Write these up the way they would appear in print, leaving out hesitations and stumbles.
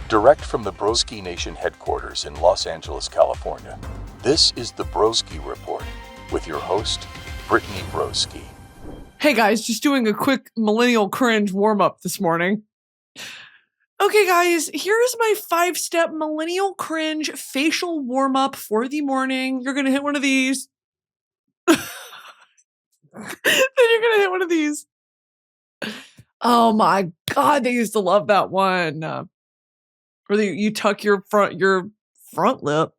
Direct from the Broski Nation headquarters in Los Angeles, California, this is the Broski Report with your host, Brittany Broski. Hey guys, just doing a quick millennial cringe warm-up this morning. Okay guys, here's my 5-step millennial cringe facial warm-up for the morning. You're gonna hit one of these. Then you're gonna hit one of these. Oh my God, they used to love that one. Where you tuck your front lip.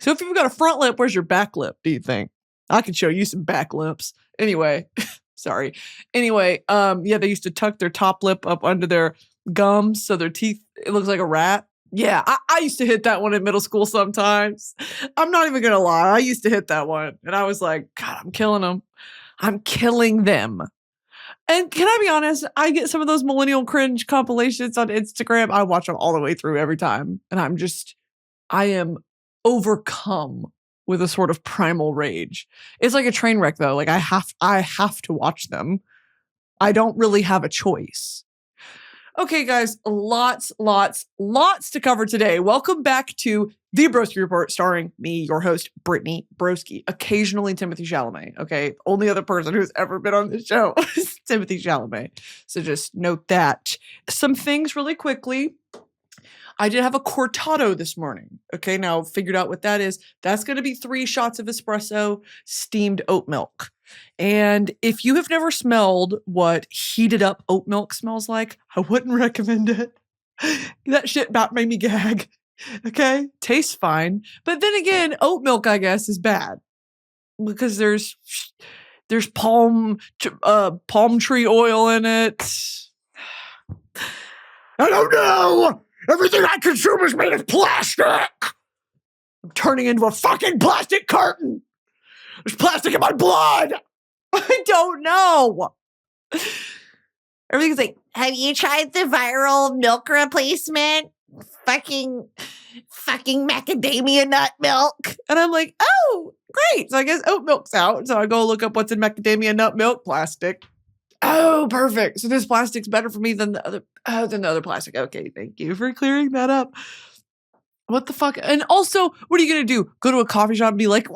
So if you've got a front lip, where's your back lip, do you think? I can show you some back lips. Anyway, sorry. Anyway, yeah, they used to tuck their top lip up under their gums so their teeth, it looks like a rat. Yeah, I used to hit that one in middle school sometimes. I'm not even gonna lie. I used to hit that one. And I was like, God, I'm killing them. I'm killing them. And can I be honest? I get some of those millennial cringe compilations on Instagram. I watch them all the way through every time. And I am overcome with a sort of primal rage. It's like a train wreck though. Like I have to watch them. I don't really have a choice. Okay, guys, lots to cover today. Welcome back to the Broski Report, starring me, your host, Brittany Broski, occasionally Timothy Chalamet. Okay, only other person who's ever been on the show is Timothy Chalamet. So just note that. Some things really quickly. I did have a cortado this morning. Okay, now figured out what that is. That's going to be 3 shots of espresso, steamed oat milk. And if you have never smelled what heated up oat milk smells like, I wouldn't recommend it. That shit about made me gag. Okay, tastes fine. But then again, oat milk, I guess, is bad because there's palm tree oil in it. I don't know. Everything I consume is made of plastic. I'm turning into a fucking plastic carton. There's plastic in my blood. I don't know. Everything's like, have you tried the viral milk replacement? Fucking macadamia nut milk. And I'm like, oh, great. So I guess oat milk's out. So I go look up what's in macadamia nut milk plastic. Oh, perfect. So this plastic's better for me than the other plastic. Okay, thank you for clearing that up. What the fuck? And also, what are you going to do? Go to a coffee shop and be like,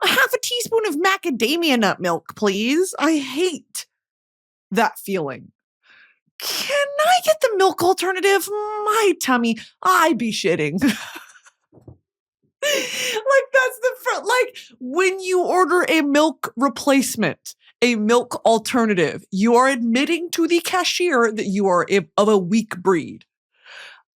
half a teaspoon of macadamia nut milk, please. I hate that feeling. Can I get the milk alternative? My tummy, I be shitting. Like that's like when you order a milk replacement, a milk alternative, you are admitting to the cashier that you are of a weak breed.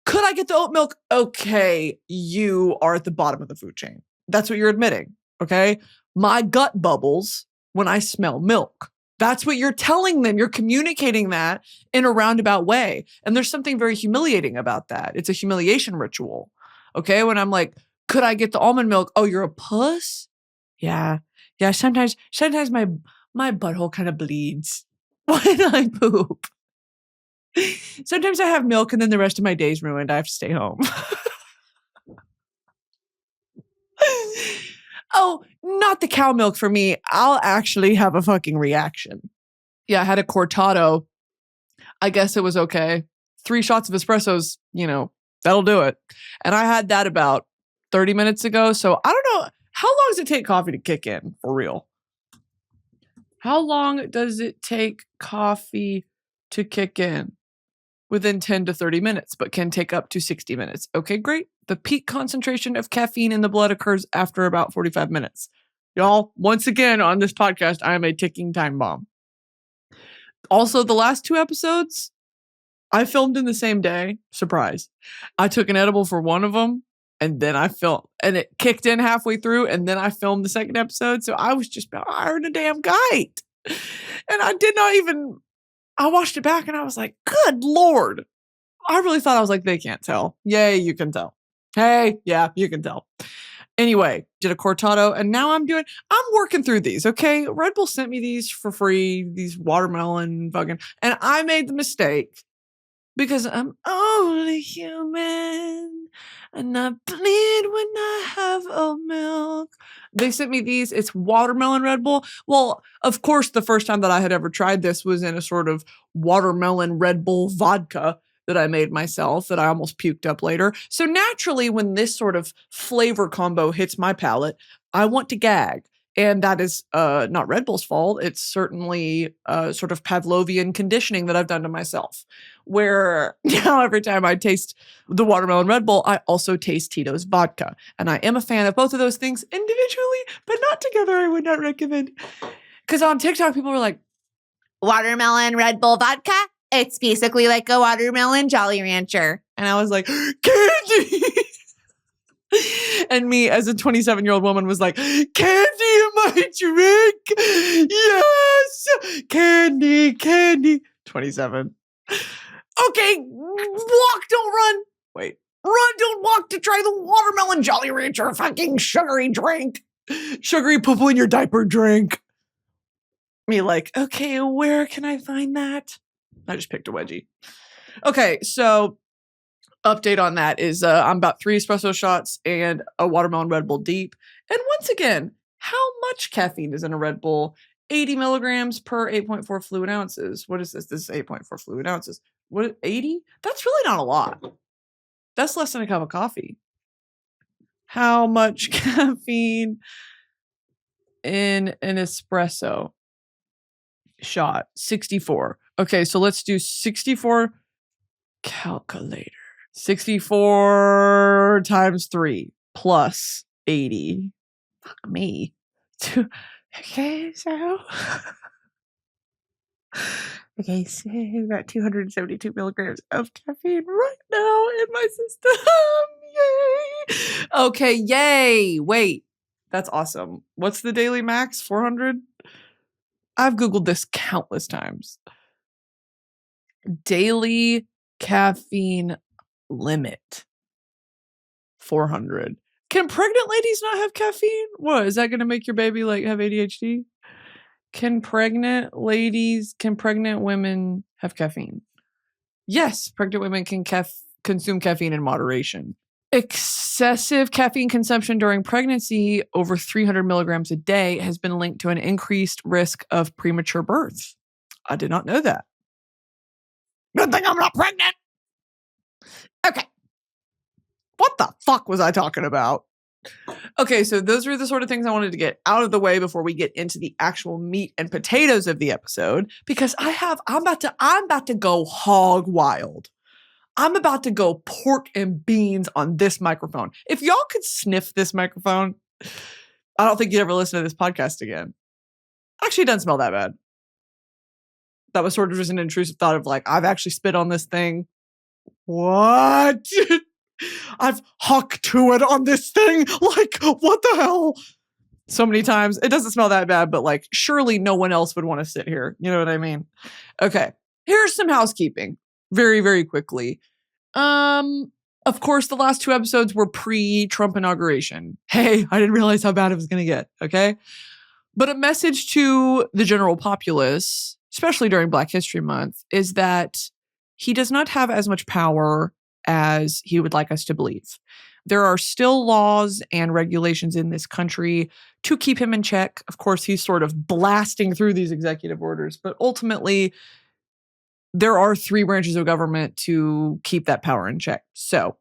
Could I get the oat milk? Okay, you are at the bottom of the food chain. That's what you're admitting, okay? My gut bubbles when I smell milk. That's what you're telling them. You're communicating that in a roundabout way. And there's something very humiliating about that. It's a humiliation ritual, okay? When I'm like, could I get the almond milk? Oh, you're a puss? Yeah, sometimes my butthole kind of bleeds when I poop. Sometimes I have milk and then the rest of my day's ruined. I have to stay home. Oh, not the cow milk for me. I'll actually have a fucking reaction. Yeah, I had a cortado. I guess it was okay. 3 shots of espressos, that'll do it. And I had that about 30 minutes ago. So I don't know. How long does it take coffee to kick in for real? How long does it take coffee to kick in? Within 10 to 30 minutes, but can take up to 60 minutes. Okay, great. The peak concentration of caffeine in the blood occurs after about 45 minutes. Y'all, once again on this podcast, I am a ticking time bomb. Also, the last 2 episodes, I filmed in the same day. Surprise. I took an edible for one of them, and then I filmed, and it kicked in halfway through, and then I filmed the second episode. So I was just iron a damn kite. And I watched it back and I was like, good Lord. I really thought I was like, they can't tell. Yay, you can tell. Hey, yeah, you can tell. Anyway, did a cortado and now I'm working through these, okay? Red Bull sent me these for free, these watermelon fucking, and I made the mistake because I'm only human and I bleed when I have oat milk. They sent me these. It's watermelon Red Bull. Well, of course, the first time that I had ever tried this was in a sort of watermelon Red Bull vodka that I made myself that I almost puked up later. So naturally, when this sort of flavor combo hits my palate, I want to gag. And that is not Red Bull's fault. It's certainly sort of Pavlovian conditioning that I've done to myself, where now every time I taste the watermelon Red Bull, I also taste Tito's vodka. And I am a fan of both of those things individually, but not together. I would not recommend. Because on TikTok, people were like, Watermelon Red Bull vodka? It's basically like a watermelon Jolly Rancher. and I was like, candy. And me as a 27-year-old woman was like, candy in my drink. Yes. Candy. 27. Okay. Walk, don't run. Wait. Run, don't walk to try the watermelon Jolly Rancher fucking sugary drink. Sugary poo-poo in your diaper drink. Me like, okay, where can I find that? I just picked a wedgie. Okay, so update on that is I'm about 3 espresso shots and a watermelon Red Bull deep. And once again, how much caffeine is in a Red Bull? 80 milligrams per 8.4 fluid ounces. What is this? This is 8.4 fluid ounces. What, 80? That's really not a lot. That's less than a cup of coffee. How much caffeine in an espresso shot? 64. Okay, so let's do 64 calculator. 64 times 3 plus 80. Fuck me. Okay, so we got 272 milligrams of caffeine right now in my system. Yay. Okay, yay. Wait, that's awesome. What's the daily max? 400? I've Googled this countless times. Daily caffeine limit. 400. Can pregnant ladies not have caffeine? What, is that going to make your baby like have ADHD? Can pregnant women have caffeine? Yes, pregnant women can consume caffeine in moderation. Excessive caffeine consumption during pregnancy, over 300 milligrams a day, has been linked to an increased risk of premature birth. I did not know that. Good thing I'm not pregnant. Okay. What the fuck was I talking about? Okay, so those are the sort of things I wanted to get out of the way before we get into the actual meat and potatoes of the episode, because I'm about to go hog wild. I'm about to go pork and beans on this microphone. If y'all could sniff this microphone, I don't think you'd ever listen to this podcast again. Actually, it doesn't smell that bad. That was sort of just an intrusive thought of like, I've actually spit on this thing. What? I've hucked to it on this thing. Like, what the hell? So many times. It doesn't smell that bad, but like, surely no one else would want to sit here. You know what I mean? Okay. Here's some housekeeping. Very, very quickly. Of course, the last 2 episodes were pre-Trump inauguration. Hey, I didn't realize how bad it was going to get. Okay. But a message to the general populace, especially during Black History Month, is that he does not have as much power as he would like us to believe. There are still laws and regulations in this country to keep him in check. Of course, he's sort of blasting through these executive orders, but ultimately, there are 3 branches of government to keep that power in check. So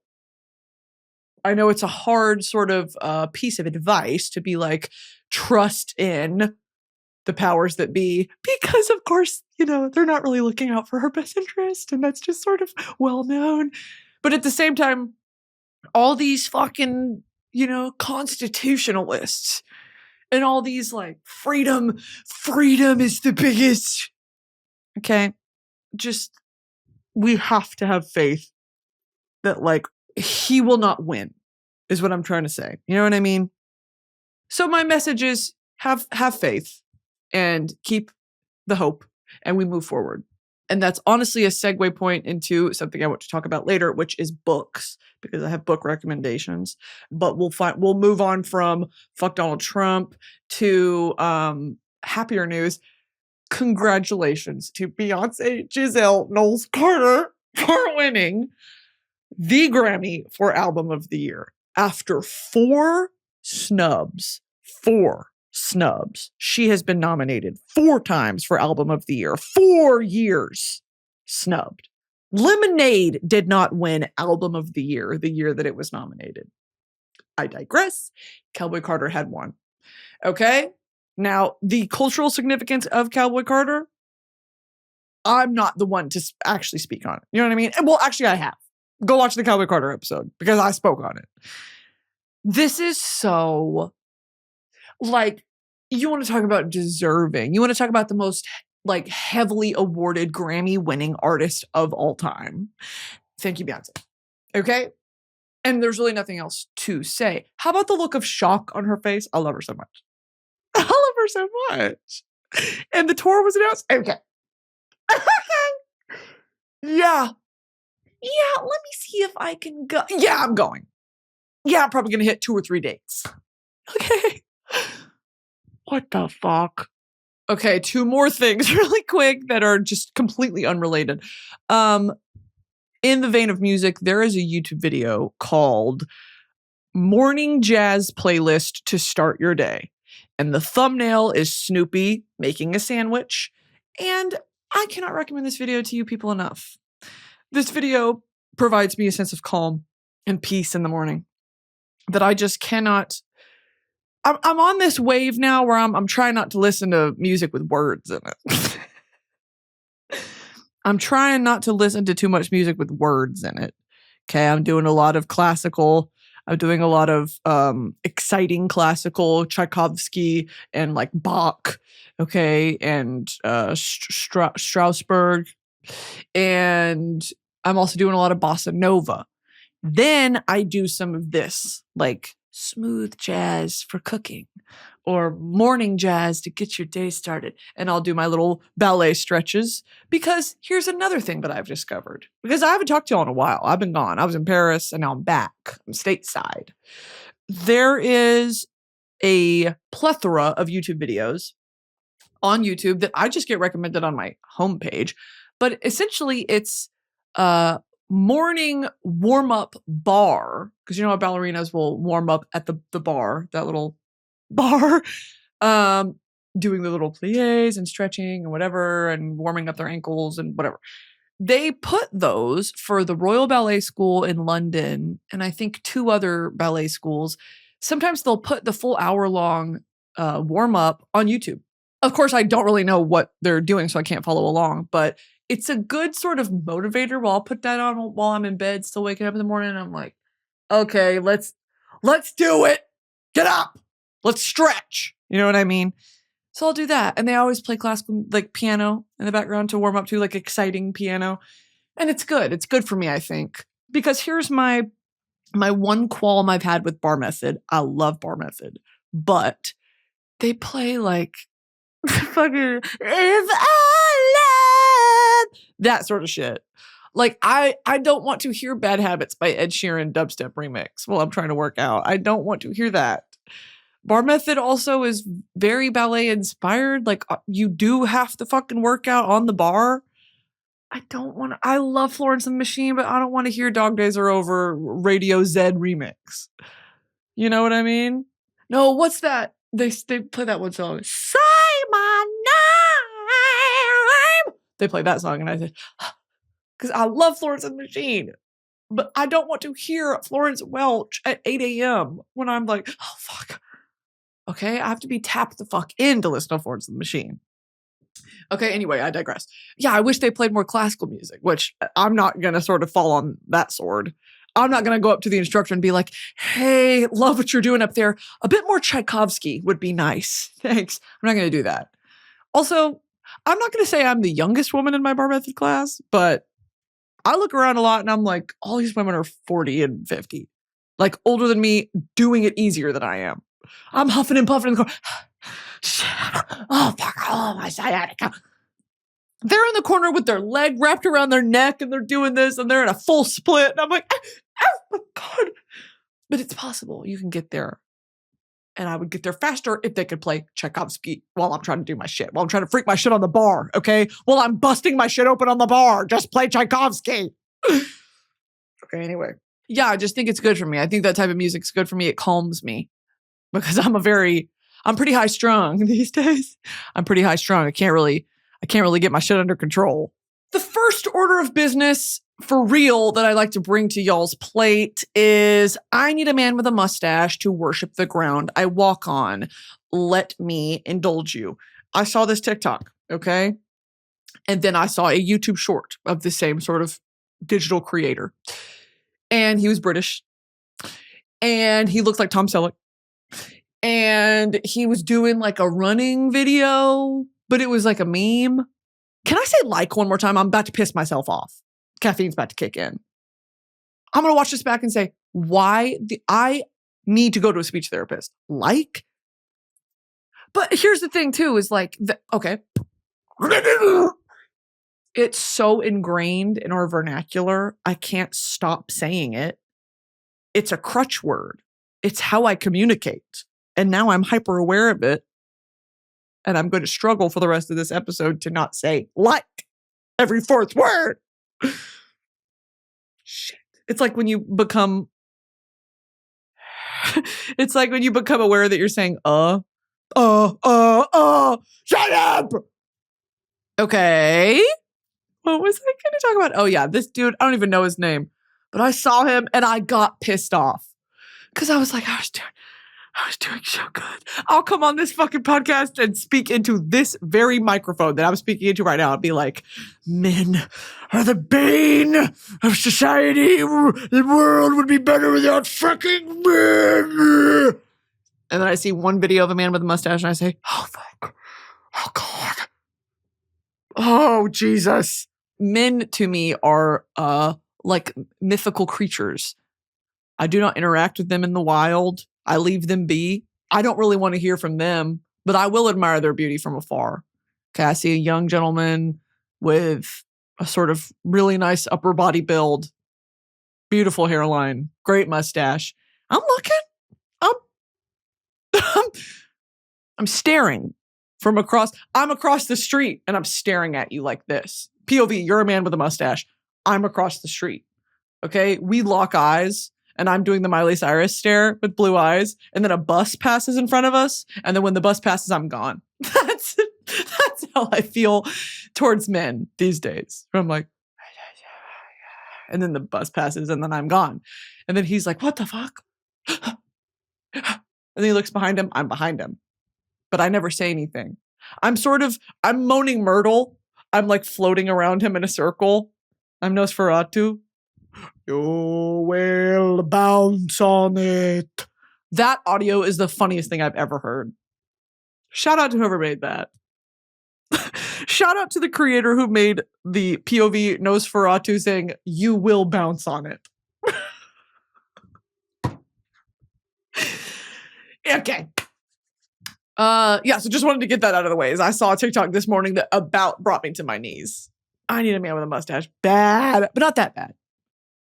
I know it's a hard sort of piece of advice to be like, trust in the powers that be, because of course, they're not really looking out for her best interest. And that's just sort of well known. But at the same time, all these fucking, constitutionalists and all these like freedom is the biggest. Okay. Just, we have to have faith that like he will not win is what I'm trying to say. You know what I mean? So my message is have faith and keep the hope, and we move forward. And that's honestly a segue point into something I want to talk about later, which is books, because I have book recommendations. But we'll move on from fuck Donald Trump to happier news. Congratulations to Beyonce, Giselle, Knowles Carter for winning the Grammy for Album of the Year. After 4 snubs, she has been nominated 4 times for Album of the Year. 4 years snubbed. Lemonade did not win Album of the year that it was nominated. I digress. Cowboy Carter had one. Okay? Now, the cultural significance of Cowboy Carter, I'm not the one to actually speak on it. You know what I mean? Well, actually, I have. Go watch the Cowboy Carter episode because I spoke on it. This is so, like, you want to talk about deserving. You want to talk about the most, like, heavily awarded Grammy-winning artist of all time. Thank you, Beyonce. Okay? And there's really nothing else to say. How about the look of shock on her face? I love her so much. I love her so much. And the tour was announced. Okay. Yeah. Yeah, let me see if I can go. Yeah, I'm going. Yeah, I'm probably going to hit 2 or 3 dates. Okay. What the fuck? Okay, 2 more things really quick that are just completely unrelated. In the vein of music, there is a YouTube video called Morning Jazz Playlist to Start Your Day. And the thumbnail is Snoopy making a sandwich. And I cannot recommend this video to you people enough. This video provides me a sense of calm and peace in the morning that I just cannot. I'm on this wave now where I'm trying not to listen to music with words in it. I'm trying not to listen to too much music with words in it. Okay, I'm doing a lot of classical. I'm doing a lot of exciting classical, Tchaikovsky and like Bach, okay, and Strasberg. And I'm also doing a lot of bossa nova. Then I do some of this, like smooth jazz for cooking or morning jazz to get your day started. And I'll do my little ballet stretches because here's another thing that I've discovered. Because I haven't talked to y'all in a while. I've been gone. I was in Paris and now I'm back. I'm stateside. There is a plethora of YouTube videos on YouTube that I just get recommended on my homepage. But essentially it's morning warm-up bar. Because you know how ballerinas will warm up at the bar, that little bar, doing the little plies and stretching and whatever and warming up their ankles and whatever. They put those for the Royal Ballet School in London and I think 2 other ballet schools. Sometimes they'll put the full hour-long warm-up on YouTube. Of course, I don't really know what they're doing, so I can't follow along, but it's a good sort of motivator. Well, I'll put that on while I'm in bed, still waking up in the morning, and I'm like, okay, let's do it. Get up. Let's stretch. You know what I mean? So I'll do that. And they always play classical, like piano in the background to warm up to, like exciting piano. And it's good. It's good for me, I think. Because here's my one qualm I've had with Bar Method. I love Bar Method. But they play like fucking if I love that sort of shit. Like I don't want to hear Bad Habits by Ed Sheeran dubstep remix while I'm trying to work out. I don't want to hear that. Bar Method also is very ballet inspired. Like you do have to fucking work out on the bar. I love Florence and the Machine, but I don't want to hear Dog Days Are Over Radio Z remix. You know what I mean? No, what's that? They play that one song. Say my name. They play that song and I said, because I love Florence and the Machine. But I don't want to hear Florence Welch at 8 a.m. when I'm like, oh, fuck. Okay, I have to be tapped the fuck in to listen to Florence and the Machine. Okay, anyway, I digress. Yeah, I wish they played more classical music, which I'm not going to sort of fall on that sword. I'm not going to go up to the instructor and be like, hey, love what you're doing up there. A bit more Tchaikovsky would be nice. Thanks. I'm not going to do that. Also, I'm not going to say I'm the youngest woman in my Bar Method class, but I look around a lot and I'm like, all these women are 40 and 50. Like older than me, doing it easier than I am. I'm huffing and puffing in the corner. Oh, fuck. Oh, my sciatica. They're in the corner with their leg wrapped around their neck and they're doing this and they're in a full split. And I'm like, oh my God. But it's possible you can get there. And I would get there faster if they could play Tchaikovsky while I'm trying to do my shit. While I'm trying to freak my shit on the bar, okay? While I'm busting my shit open on the bar. Just play Tchaikovsky. Okay, anyway. Yeah, I just think it's good for me. I think that type of music's good for me. It calms me. Because I'm pretty high strung these days. I'm pretty high strung. I can't really get my shit under control. The first order of business for real that I like to bring to y'all's plate is I need a man with a mustache to worship the ground I walk on. Let me indulge you. I saw this TikTok, okay? And then I saw a YouTube short of the same sort of digital creator. And he was British. And he looked like Tom Selleck. And he was doing like a running video, but it was like a meme. Can I say like one more time? I'm about to piss myself off. Caffeine's about to kick in. I'm going to watch this back and say, I need to go to a speech therapist. Like? But here's the thing too, is like, okay. It's so ingrained in our vernacular. I can't stop saying it. It's a crutch word. It's how I communicate. And now I'm hyper aware of it. And I'm going to struggle for the rest of this episode to not say like every fourth word. Shit. It's like when you become aware that you're saying, shut up. Okay. What was I going to talk about? Oh yeah, this dude, I don't even know his name, but I saw him and I got pissed off because I was like, I was doing so good. I'll come on this fucking podcast and speak into this very microphone that I'm speaking into right now and be like, men are the bane of society. The world would be better without fucking men. And then I see one video of a man with a mustache and I say, oh, fuck. Oh, God. Oh, Jesus. Men to me are like mythical creatures. I do not interact with them in the wild. I leave them be. I don't really want to hear from them, but I will admire their beauty from afar. Okay, I see a young gentleman with a sort of really nice upper body build, beautiful hairline, great mustache. I'm looking. I'm staring from across. I'm across the street and I'm staring at you like this. POV, you're a man with a mustache. I'm across the street. Okay, we lock eyes. And I'm doing the Miley Cyrus stare with blue eyes. And then a bus passes in front of us. And then when the bus passes, I'm gone. That's how I feel towards men these days. I'm like, and then the bus passes and then I'm gone. And then he's like, what the fuck? And then he looks behind him. I'm behind him. But I never say anything. I'm moaning Myrtle. I'm like floating around him in a circle. I'm Nosferatu. You will bounce on it. That audio is the funniest thing I've ever heard. Shout out to whoever made that. Shout out to the creator who made the POV Nosferatu saying, you will bounce on it. Okay. So just wanted to get that out of the way. As I saw a TikTok this morning that about brought me to my knees. I need a man with a mustache. Bad, but not that bad.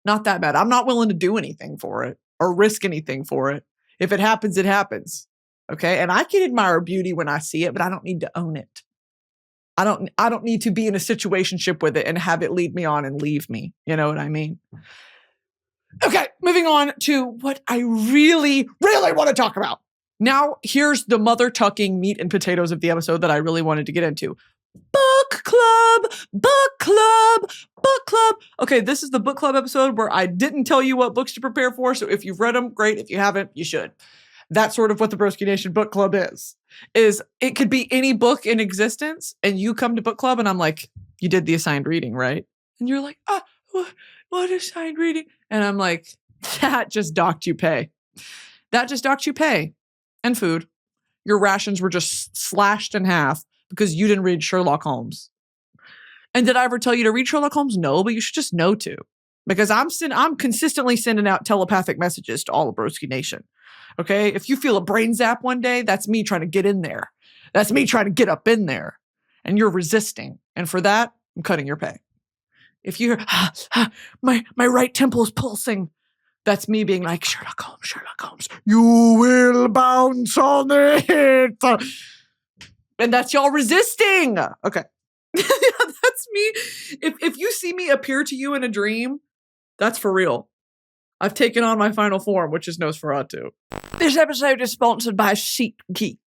Not that bad. I'm not willing to do anything for it or risk anything for it. If it happens, it happens. Okay. And I can admire beauty when I see it, but I don't need to own it. I don't need to be in a situationship with it and have it lead me on and leave me. You know what I mean? Okay. Moving on to what I really, really want to talk about. Now, here's the mother tucking meat and potatoes of the episode that I really wanted to get into. Book club, book club, book club. Okay, this is the book club episode where I didn't tell you what books to prepare for. So if you've read them, great. If you haven't, you should. That's sort of what the Broski Nation book club is it could be any book in existence. And you come to book club and I'm like, you did the assigned reading, right? And you're like, what assigned reading? And I'm like, that just docked you pay. That just docked you pay and food. Your rations were just slashed in half because you didn't read Sherlock Holmes. And did I ever tell you to read Sherlock Holmes? No, but you should just know to. Because I'm consistently sending out telepathic messages to all of Broski Nation. Okay? If you feel a brain zap one day, that's me trying to get in there. That's me trying to get up in there. And you're resisting. And for that, I'm cutting your pay. If you hear, my right temple is pulsing, that's me being like, Sherlock Holmes, you will bounce on it. And that's y'all resisting. Okay. That's me. If you see me appear to you in a dream, that's for real. I've taken on my final form, which is Nosferatu. This episode is sponsored by SeatGeek.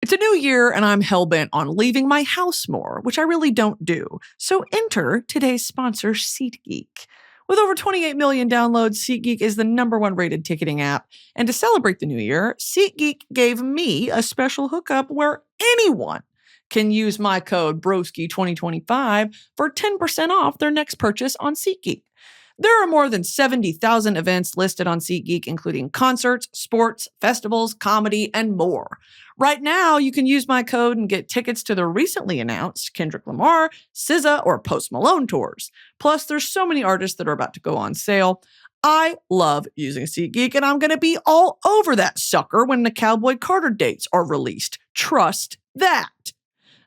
It's a new year and I'm hellbent on leaving my house more, which I really don't do. So enter today's sponsor, SeatGeek. With over 28 million downloads, SeatGeek is the #1 rated ticketing app. And to celebrate the new year, SeatGeek gave me a special hookup where anyone can use my code BROSKI2025 for 10% off their next purchase on SeatGeek. There are more than 70,000 events listed on SeatGeek, including concerts, sports, festivals, comedy, and more. Right now, you can use my code and get tickets to the recently announced Kendrick Lamar, SZA, or Post Malone tours. Plus, there's so many artists that are about to go on sale. I love using SeatGeek, and I'm going to be all over that sucker when the Cowboy Carter dates are released. Trust that.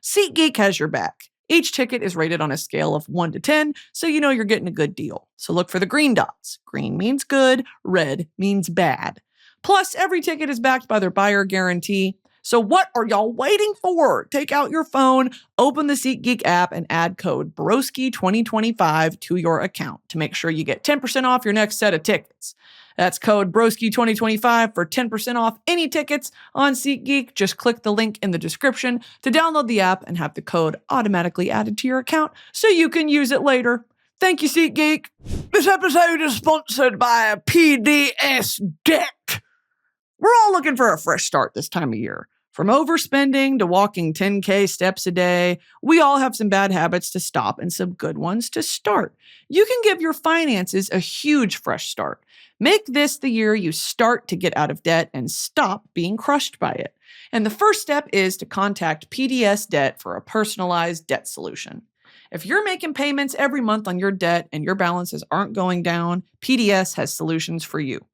SeatGeek has your back. Each ticket is rated on a scale of 1 to 10, so you know you're getting a good deal. So look for the green dots. Green means good, red means bad. Plus, every ticket is backed by their buyer guarantee. So what are y'all waiting for? Take out your phone, open the SeatGeek app, and add code BROSKI2025 to your account to make sure you get 10% off your next set of tickets. That's code BROSKI2025 for 10% off any tickets on SeatGeek. Just click the link in the description to download the app and have the code automatically added to your account so you can use it later. Thank you, SeatGeek. This episode is sponsored by PDS Debt. We're all looking for a fresh start this time of year. From overspending to walking 10K steps a day, we all have some bad habits to stop and some good ones to start. You can give your finances a huge fresh start. Make this the year you start to get out of debt and stop being crushed by it. And the first step is to contact PDS Debt for a personalized debt solution. If you're making payments every month on your debt and your balances aren't going down, PDS has solutions for you.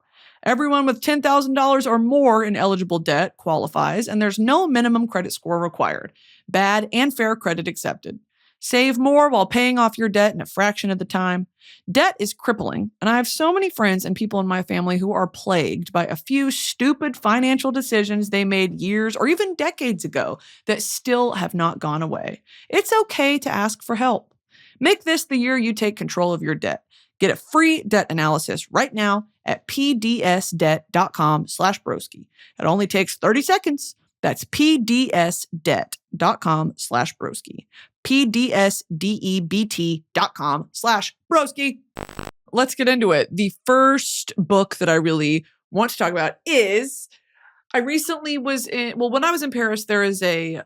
Everyone with $10,000 or more in eligible debt qualifies, and there's no minimum credit score required. Bad and fair credit accepted. Save more while paying off your debt in a fraction of the time. Debt is crippling, and I have so many friends and people in my family who are plagued by a few stupid financial decisions they made years or even decades ago that still have not gone away. It's okay to ask for help. Make this the year you take control of your debt. Get a free debt analysis right now at pdsdebt.com/broski. It only takes 30 seconds. That's pdsdebt.com/broski. pdsdebt.com/broski. Let's get into it. The first book that I really want to talk about is, I recently was in, when I was in Paris, there is a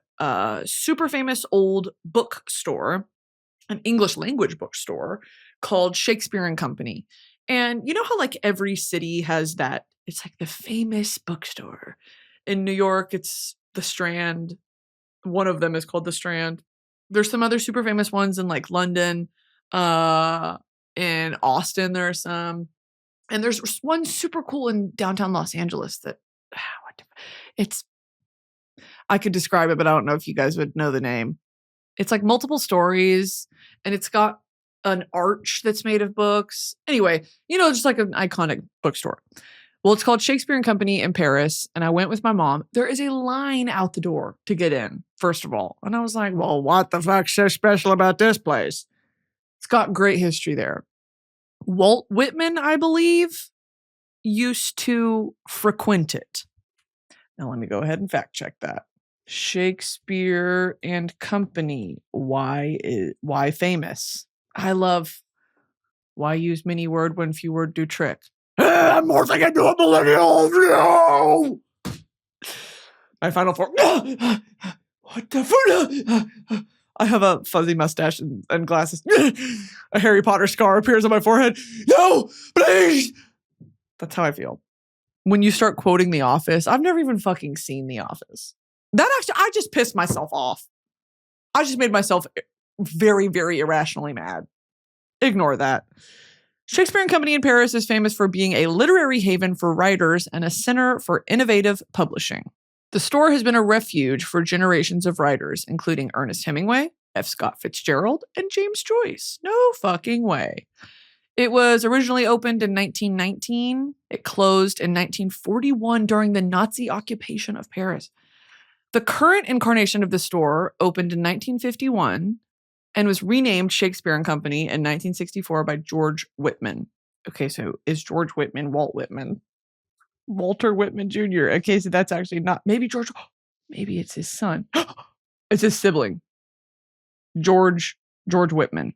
super famous old bookstore, an English language bookstore called Shakespeare and Company. And you know how like every city has that, it's like the famous bookstore. In New York, it's the Strand. One of them is called the Strand. There's some other super famous ones in like London, in Austin, there are some. And there's one super cool in downtown Los Angeles that, it's, I could describe it, but I don't know if you guys would know the name. It's like multiple stories and it's got an arch that's made of books. Anyway, you know, just like an iconic bookstore. Well, it's called Shakespeare and Company in Paris, and I went with my mom. There is a line out the door to get in, first of all. And I was like, well, what the fuck's so special about this place? It's got great history there. Walt Whitman, I believe, used to frequent it. Now, let me go ahead and fact check that. Shakespeare and Company. Why famous? I love why use many word when few word do trick. I'm morphing into a millennial. No! My final form. What the fuck? I have a fuzzy mustache and glasses. A Harry Potter scar appears on my forehead. No, please. That's how I feel. When you start quoting The Office, I've never even fucking seen The Office. That actually, I just pissed myself off. I just made myself very, very irrationally mad. Ignore that. Shakespeare and Company in Paris is famous for being a literary haven for writers and a center for innovative publishing. The store has been a refuge for generations of writers, including Ernest Hemingway, F. Scott Fitzgerald, and James Joyce. No fucking way. It was originally opened in 1919. It closed in 1941 during the Nazi occupation of Paris. The current incarnation of the store opened in 1951 and was renamed Shakespeare and Company in 1964 by George Whitman. Okay, so is George Whitman Walt Whitman? Walter Whitman Jr. Okay, so that's actually not, maybe George Maybe it's his son. It's his sibling. George Whitman.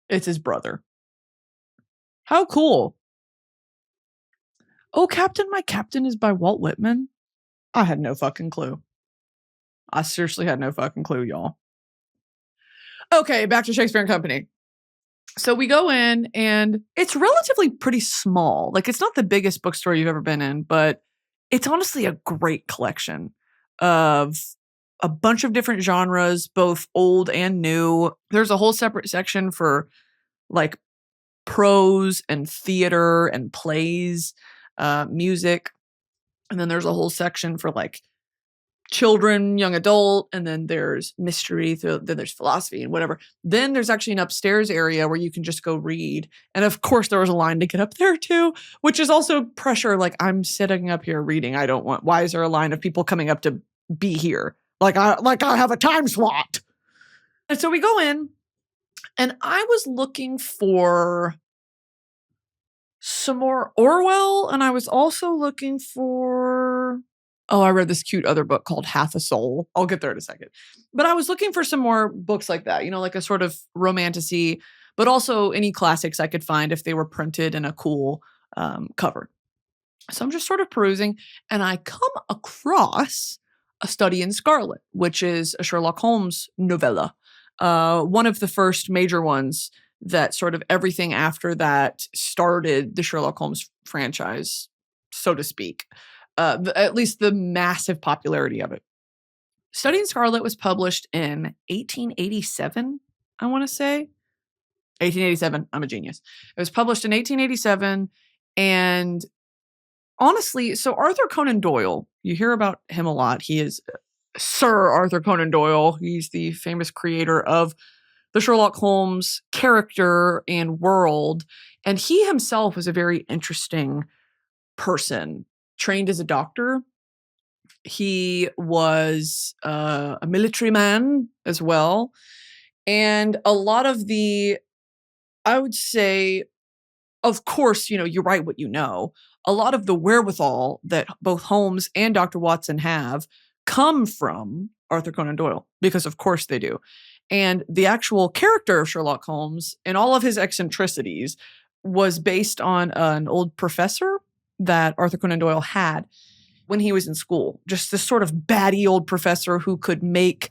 It's his brother. How cool. Oh, Captain, My Captain is by Walt Whitman. I had no fucking clue. I seriously had no fucking clue, y'all. Okay, back to Shakespeare and Company. So we go in and it's relatively pretty small. Like it's not the biggest bookstore you've ever been in, but it's honestly a great collection of a bunch of different genres, both old and new. There's a whole separate section for like prose and theater and plays, music. And then there's a whole section for like children, young adult, and then there's mystery, then there's philosophy and whatever. Then there's actually an upstairs area where you can just go read. And of course there was a line to get up there too, which is also pressure. Like I'm sitting up here reading. Why is there a line of people coming up to be here? Like I have a time slot. And so we go in and I was looking for some more Orwell. And I was also looking for, I read this cute other book called Half a Soul. I'll get there in a second. But I was looking for some more books like that, like a sort of romantasy, but also any classics I could find if they were printed in a cool cover. So I'm just sort of perusing and I come across A Study in Scarlet, which is a Sherlock Holmes novella. One of the first major ones that sort of everything after that started the Sherlock Holmes franchise, so to speak. At least the massive popularity of it. Study in Scarlet was published in 1887, I want to say. 1887, I'm a genius. It was published in 1887, and honestly, so Arthur Conan Doyle, you hear about him a lot. He is Sir Arthur Conan Doyle. He's the famous creator of the Sherlock Holmes character and world, and he himself was a very interesting person. Trained as a doctor. He was a military man as well. And a lot of I would say, of course, you write what you know. A lot of the wherewithal that both Holmes and Dr. Watson have come from Arthur Conan Doyle, because of course they do. And the actual character of Sherlock Holmes and all of his eccentricities was based on an old professor that Arthur Conan Doyle had when he was in school. Just this sort of batty old professor who could make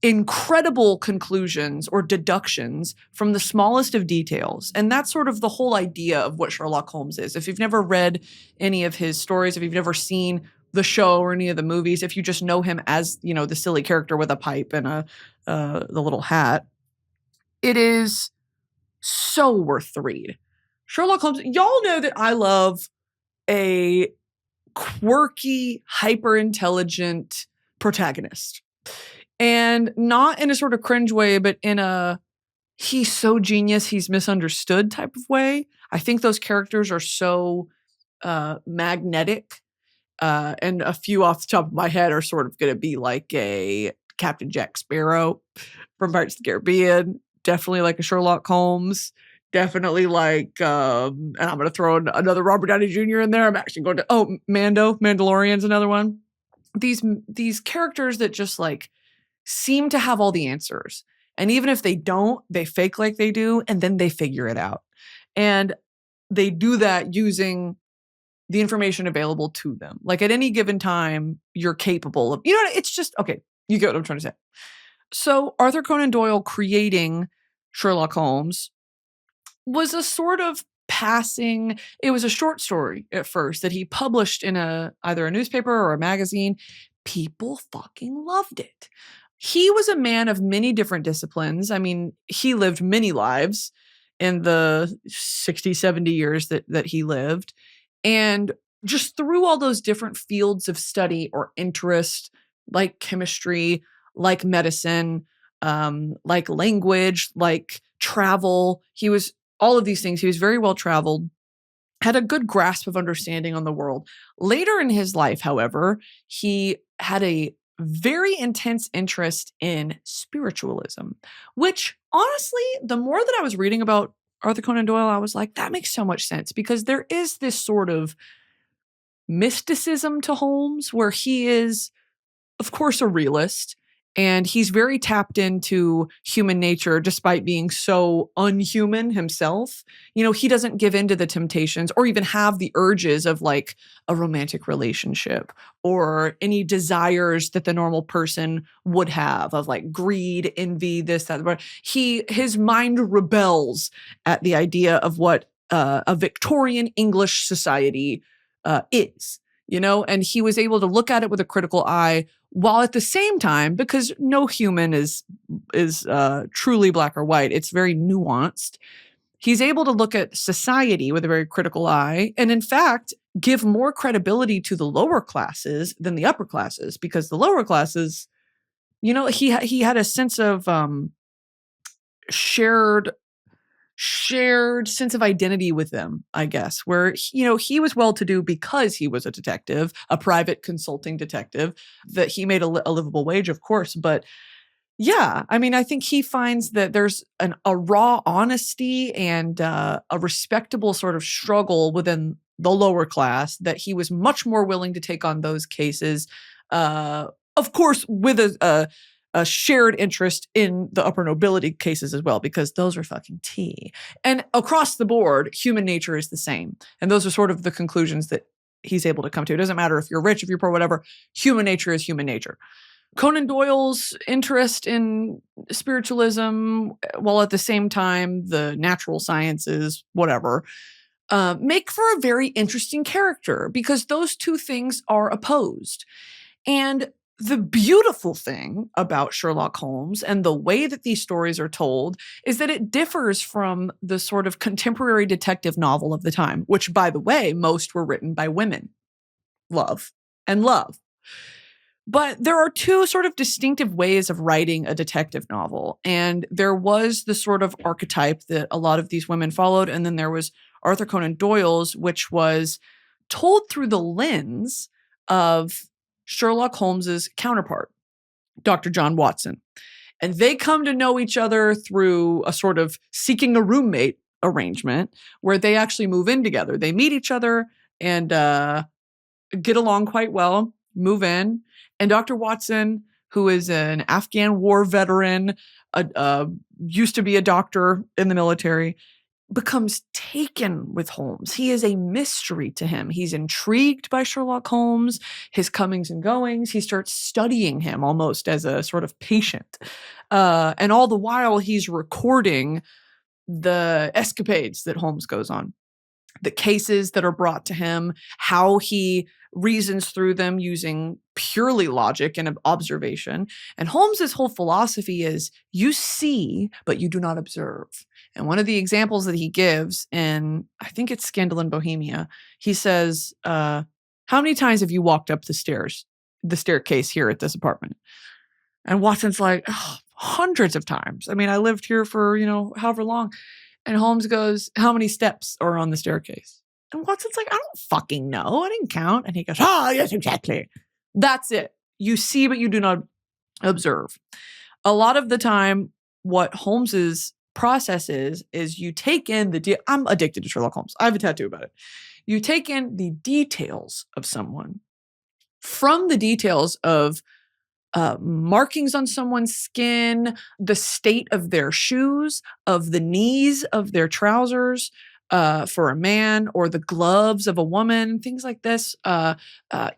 incredible conclusions or deductions from the smallest of details. And that's sort of the whole idea of what Sherlock Holmes is. If you've never read any of his stories, if you've never seen the show or any of the movies, if you just know him as, the silly character with a pipe and the little hat, it is so worth the read. Sherlock Holmes, y'all know that I love a quirky, hyper-intelligent protagonist. And not in a sort of cringe way, but in a he's so genius, he's misunderstood type of way. I think those characters are so magnetic. And a few off the top of my head are sort of going to be like a Captain Jack Sparrow from Pirates of the Caribbean. Definitely like a Sherlock Holmes. Definitely like, and I'm going to throw another Robert Downey Jr. in there. I'm actually going to, Mandalorian's another one. These characters that just like seem to have all the answers. And even if they don't, they fake like they do, and then they figure it out. And they do that using the information available to them. Like at any given time, you're capable of, it's just, okay, you get what I'm trying to say. So Arthur Conan Doyle creating Sherlock Holmes was a sort of passing, it was a short story at first that he published in either a newspaper or a magazine. People fucking loved it. He was a man of many different disciplines. I mean, he lived many lives in the 60, 70 years that he lived. And just through all those different fields of study or interest, like chemistry, like medicine, like language, like travel, he was all of these things. He was very well traveled, had a good grasp of understanding on the world. Later in his life, however, he had a very intense interest in spiritualism, which honestly, the more that I was reading about Arthur Conan Doyle, I was like, that makes so much sense, because there is this sort of mysticism to Holmes where he is of course, a realist. And he's very tapped into human nature despite being so unhuman himself. He doesn't give in to the temptations or even have the urges of like a romantic relationship or any desires that the normal person would have of like greed, envy, this, that, but his mind rebels at the idea of what a Victorian English society is, and he was able to look at it with a critical eye, while at the same time, because no human is truly black or white, it's very nuanced. He's able to look at society with a very critical eye, and in fact, give more credibility to the lower classes than the upper classes, because the lower classes, he had a sense of shared sense of identity with them, I guess, where, he was well-to-do because he was a detective, a private consulting detective, that he made a livable wage, of course. But yeah, I mean, I think he finds that there's a raw honesty and a respectable sort of struggle within the lower class that he was much more willing to take on those cases, of course, with a shared interest in the upper nobility cases as well, because those are fucking tea. And across the board, human nature is the same. And those are sort of the conclusions that he's able to come to. It doesn't matter if you're rich, if you're poor, whatever. Human nature is human nature. Conan Doyle's interest in spiritualism, while at the same time the natural sciences, whatever, make for a very interesting character because those two things are opposed. And the beautiful thing about Sherlock Holmes and the way that these stories are told is that it differs from the sort of contemporary detective novel of the time, which, by the way, most were written by women. Love. But there are two sort of distinctive ways of writing a detective novel. And there was the sort of archetype that a lot of these women followed. And then there was Arthur Conan Doyle's, which was told through the lens of Sherlock Holmes's counterpart, Dr. John Watson. And they come to know each other through a sort of seeking a roommate arrangement where they actually move in together. They meet each other and get along quite well, move in. And Dr. Watson, who is an Afghan war veteran, used to be a doctor in the military, becomes taken with Holmes. He is a mystery to him. He's intrigued by Sherlock Holmes, his comings and goings. He starts studying him almost as a sort of patient. And all the while, he's recording the escapades that Holmes goes on, the cases that are brought to him, how he reasons through them using purely logic and observation. And Holmes's whole philosophy is you see, but you do not observe. And one of the examples that he gives in, I think it's Scandal in Bohemia, he says, how many times have you walked up the staircase here at this apartment? And Watson's like, oh, hundreds of times. I mean, I lived here for, however long. And Holmes goes, how many steps are on the staircase? And Watson's like, I don't fucking know. I didn't count. And he goes, oh, yes, exactly. That's it. You see, but you do not observe. A lot of the time, what Holmes's process is you take in I'm addicted to Sherlock Holmes. I have a tattoo about it. You take in the details of someone. From the details of markings on someone's skin, the state of their shoes, of the knees of their trousers for a man, or the gloves of a woman, things like this,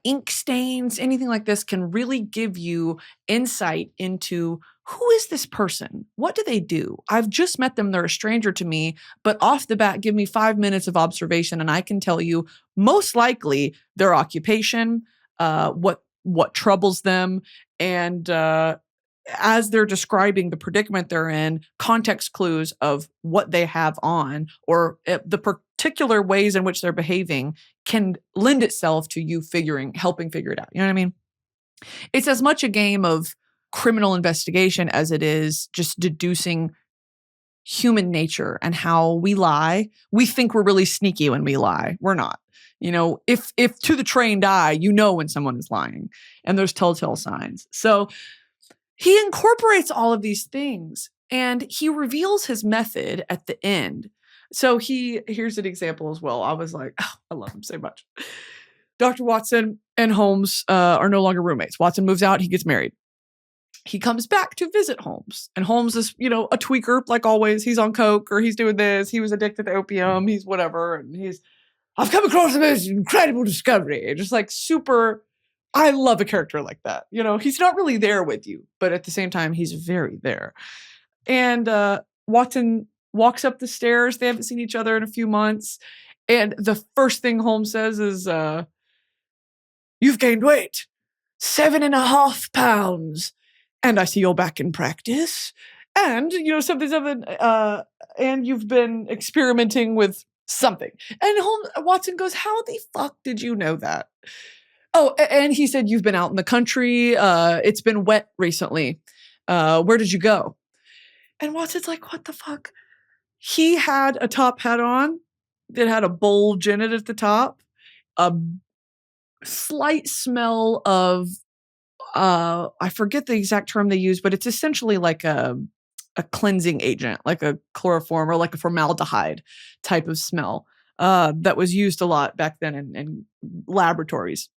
ink stains, anything like this can really give you insight into who is this person? What do they do? I've just met them. They're a stranger to me, but off the bat, give me 5 minutes of observation and I can tell you most likely their occupation, what troubles them, and as they're describing the predicament they're in, context clues of what they have on or the particular ways in which they're behaving can lend itself to you helping figure it out. You know what I mean? It's as much a game of criminal investigation as it is just deducing human nature and how we lie. We think we're really sneaky when we lie. We're not. If to the trained eye, when someone is lying, and there's telltale signs. So he incorporates all of these things and he reveals his method at the end. So here's an example as well. I was like, oh, I love him so much. Dr. Watson and Holmes are no longer roommates. Watson moves out. He gets married. He comes back to visit Holmes. And Holmes is, a tweaker, like always. He's on coke or he's doing this. He was addicted to opium. He's whatever. And I've come across the most incredible discovery. Just like super, I love a character like that. He's not really there with you, but at the same time, he's very there. And Watson walks up the stairs. They haven't seen each other in a few months. And the first thing Holmes says is, "You've gained weight, 7.5 pounds. And I see you're back in practice. And, something, and you've been experimenting with something." And Watson goes, "How the fuck did you know that?" "Oh, and he said, you've been out in the country. It's been wet recently. Where did you go?" And Watson's like, what the fuck? He had a top hat on that had a bulge in it at the top, a slight smell of, I forget the exact term they use, but it's essentially like a cleansing agent, like a chloroform or like a formaldehyde type of smell that was used a lot back then in laboratories.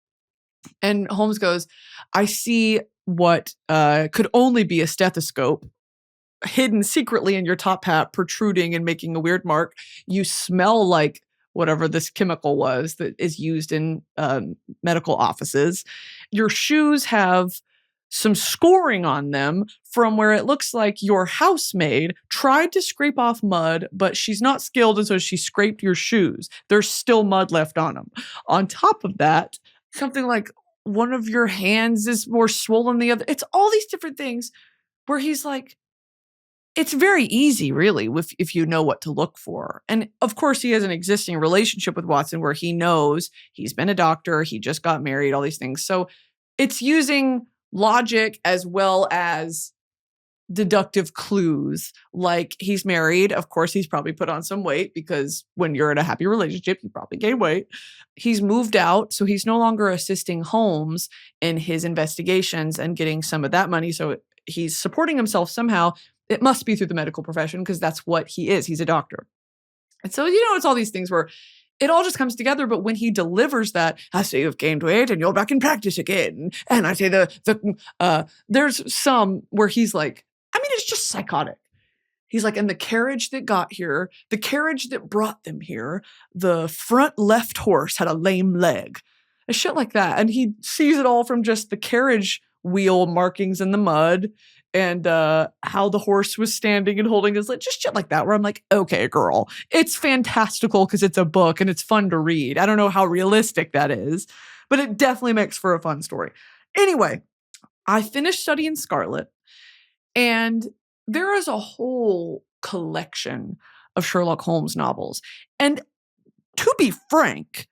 And Holmes goes, "I see what could only be a stethoscope hidden secretly in your top hat, protruding and making a weird mark. You smell like whatever this chemical was that is used in medical offices. Your shoes have some scoring on them from where it looks like your housemaid tried to scrape off mud, but she's not skilled, and so she scraped your shoes. There's still mud left on them. On top of that, something like one of your hands is more swollen than the other." It's all these different things where he's like, it's very easy, really, if you know what to look for. And of course, he has an existing relationship with Watson where he knows he's been a doctor, he just got married, all these things. So it's using logic as well as deductive clues. Like, he's married. Of course, he's probably put on some weight because when you're in a happy relationship, you probably gain weight. He's moved out, so he's no longer assisting Holmes in his investigations and getting some of that money. So he's supporting himself somehow. It must be through the medical profession because that's what he is. He's a doctor. And so, it's all these things where it all just comes together. But when he delivers that, "I say you've gained weight and you're back in practice again." And I say there's some where he's like, it's just psychotic. He's like, "And the carriage that got here, the carriage that brought them here, the front left horse had a lame leg." And shit like that. And he sees it all from just the carriage wheel markings in the mud and how the horse was standing and holding his leg, just shit like that, where I'm like, okay, girl, it's fantastical because it's a book and it's fun to read. I don't know how realistic that is, but it definitely makes for a fun story. Anyway, I finished studying Scarlet, and there is a whole collection of Sherlock Holmes novels. And to be frank,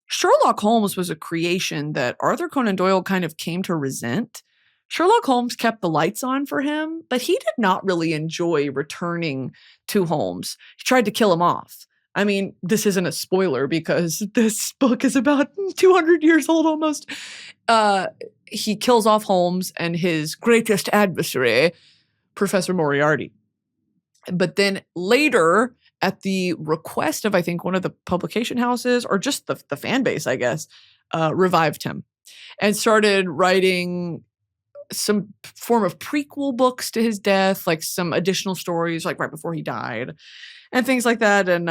Sherlock Holmes was a creation that Arthur Conan Doyle kind of came to resent. Sherlock Holmes kept the lights on for him, but he did not really enjoy returning to Holmes. He tried to kill him off. I mean, this isn't a spoiler because this book is about 200 years old almost. He kills off Holmes and his greatest adversary, Professor Moriarty. But then later, at the request of, I think, one of the publication houses, or just the fan base, I guess, revived him and started writing some form of prequel books to his death, like some additional stories, like right before he died and things like that. And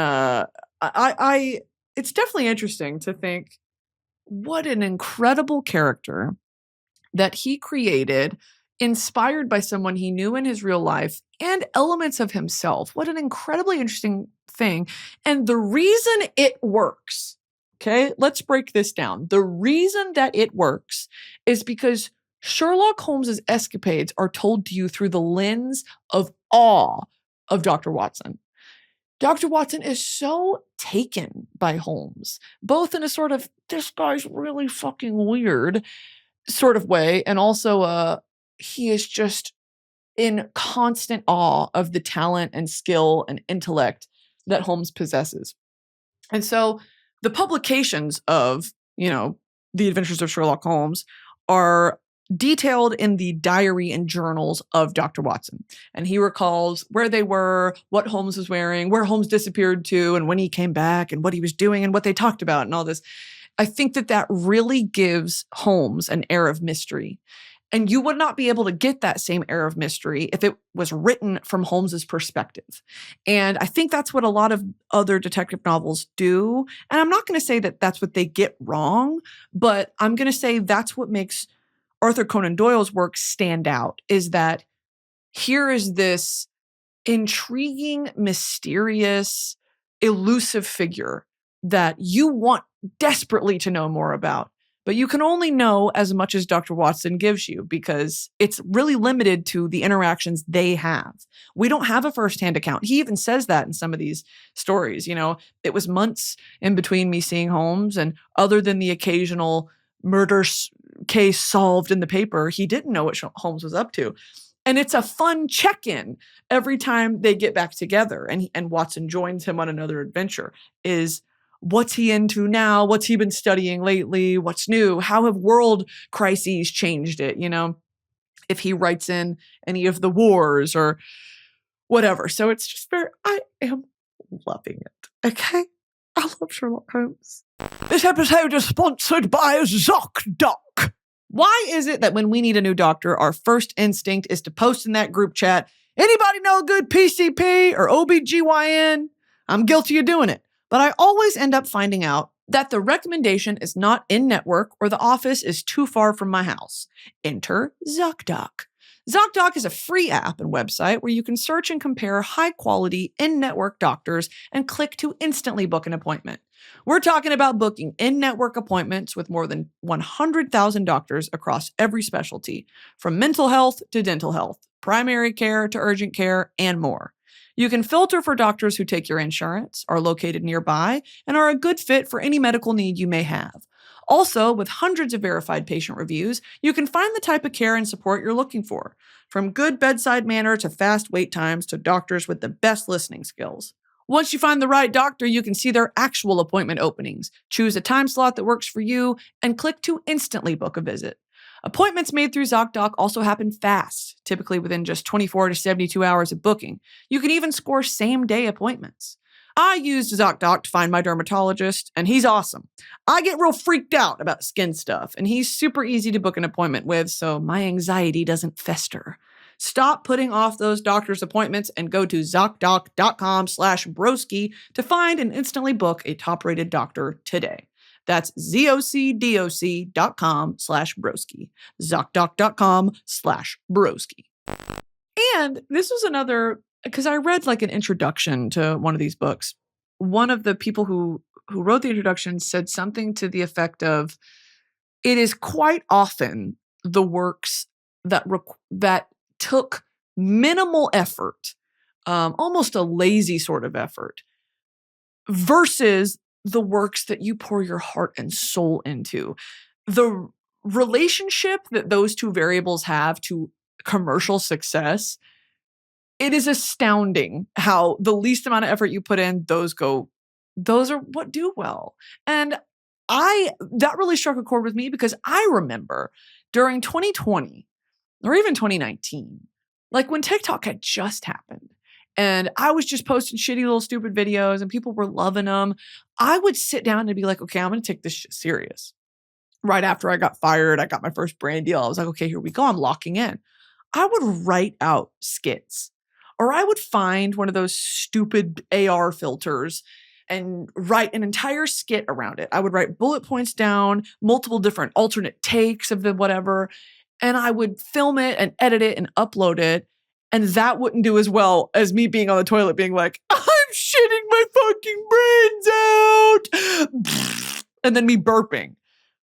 it's definitely interesting to think what an incredible character that he created, inspired by someone he knew in his real life and elements of himself. What an incredibly interesting thing. And the reason it works, okay, let's break this down. The reason that it works is because Sherlock Holmes's escapades are told to you through the lens of awe of Dr. Watson. Dr. Watson is so taken by Holmes, both in a sort of, this guy's really fucking weird sort of way, and also he is just in constant awe of the talent and skill and intellect that Holmes possesses. And so the publications of, The Adventures of Sherlock Holmes are detailed in the diary and journals of Dr. Watson. And he recalls where they were, what Holmes was wearing, where Holmes disappeared to, and when he came back, and what he was doing, and what they talked about, and all this. I think that really gives Holmes an air of mystery. And you would not be able to get that same air of mystery if it was written from Holmes's perspective. And I think that's what a lot of other detective novels do. And I'm not going to say that that's what they get wrong, but I'm going to say that's what makes Arthur Conan Doyle's work stand out, is that here is this intriguing, mysterious, elusive figure that you want desperately to know more about. But you can only know as much as Dr. Watson gives you because it's really limited to the interactions they have. We don't have a firsthand account. He even says that in some of these stories. You know, it was months in between me seeing Holmes, and other than the occasional murder case solved in the paper, he didn't know what Holmes was up to. And it's a fun check-in every time they get back together and Watson joins him on another adventure. Is what's he into now? What's he been studying lately? What's new? How have world crises changed it? You know, if he writes in any of the wars or whatever. So it's just I am loving it. Okay? I love Sherlock Holmes. This episode is sponsored by ZocDoc. Why is it that when we need a new doctor, our first instinct is to post in that group chat, anybody know a good PCP or OBGYN? I'm guilty of doing it. But I always end up finding out that the recommendation is not in-network or the office is too far from my house. Enter ZocDoc. ZocDoc is a free app and website where you can search and compare high-quality in-network doctors and click to instantly book an appointment. We're talking about booking in-network appointments with more than 100,000 doctors across every specialty, from mental health to dental health, primary care to urgent care, and more. You can filter for doctors who take your insurance, are located nearby, and are a good fit for any medical need you may have. Also, with hundreds of verified patient reviews, you can find the type of care and support you're looking for, from good bedside manner to fast wait times to doctors with the best listening skills. Once you find the right doctor, you can see their actual appointment openings, choose a time slot that works for you, and click to instantly book a visit. Appointments made through ZocDoc also happen fast, typically within just 24 to 72 hours of booking. You can even score same-day appointments. I used ZocDoc to find my dermatologist, and he's awesome. I get real freaked out about skin stuff, and he's super easy to book an appointment with, so my anxiety doesn't fester. Stop putting off those doctor's appointments and go to ZocDoc.com/broski to find and instantly book a top-rated doctor today. That's ZocDoc.com/broski. ZocDoc.com/broski. And this was another, because I read like an introduction to one of these books. One of the people who wrote the introduction said something to the effect of, it is quite often the works that took minimal effort, almost a lazy sort of effort, versus the works that you pour your heart and soul into. The relationship that those two variables have to commercial success, it is astounding how the least amount of effort you put in, those are what do well. And that really struck a chord with me because I remember during 2020 or even 2019, like when TikTok had just happened, and I was just posting shitty little stupid videos and people were loving them, I would sit down and be like, okay, I'm going to take this shit serious. Right after I got fired, I got my first brand deal. I was like, okay, here we go. I'm locking in. I would write out skits, or I would find one of those stupid AR filters and write an entire skit around it. I would write bullet points down, multiple different alternate takes of the whatever, and I would film it and edit it and upload it. And that wouldn't do as well as me being on the toilet being like, I'm shitting my fucking brains out. And then me burping.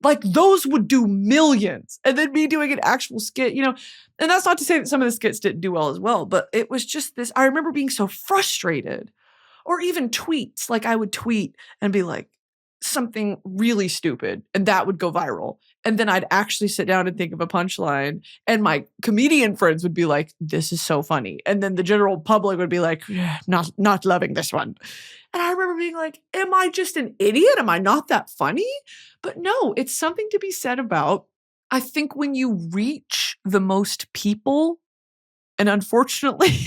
Like those would do millions. And then me doing an actual skit, you know. And that's not to say that some of the skits didn't do well as well, but it was just this. I remember being so frustrated. Or even tweets. Like I would tweet and be like something really stupid and that would go viral. And then I'd actually sit down and think of a punchline and my comedian friends would be like, this is so funny. And then the general public would be like, not loving this one. And I remember being like, am I just an idiot? Am I not that funny? But no, it's something to be said about, I think when you reach the most people, and unfortunately,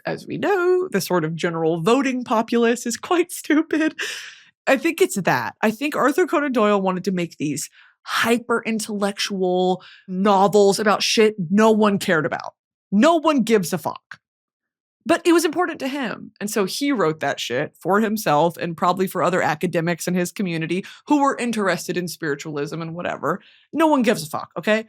as we know, the sort of general voting populace is quite stupid. I think it's that. I think Arthur Conan Doyle wanted to make these hyper intellectual novels about shit no one cared about. No one gives a fuck. But it was important to him. And so he wrote that shit for himself and probably for other academics in his community who were interested in spiritualism and whatever. No one gives a fuck, okay?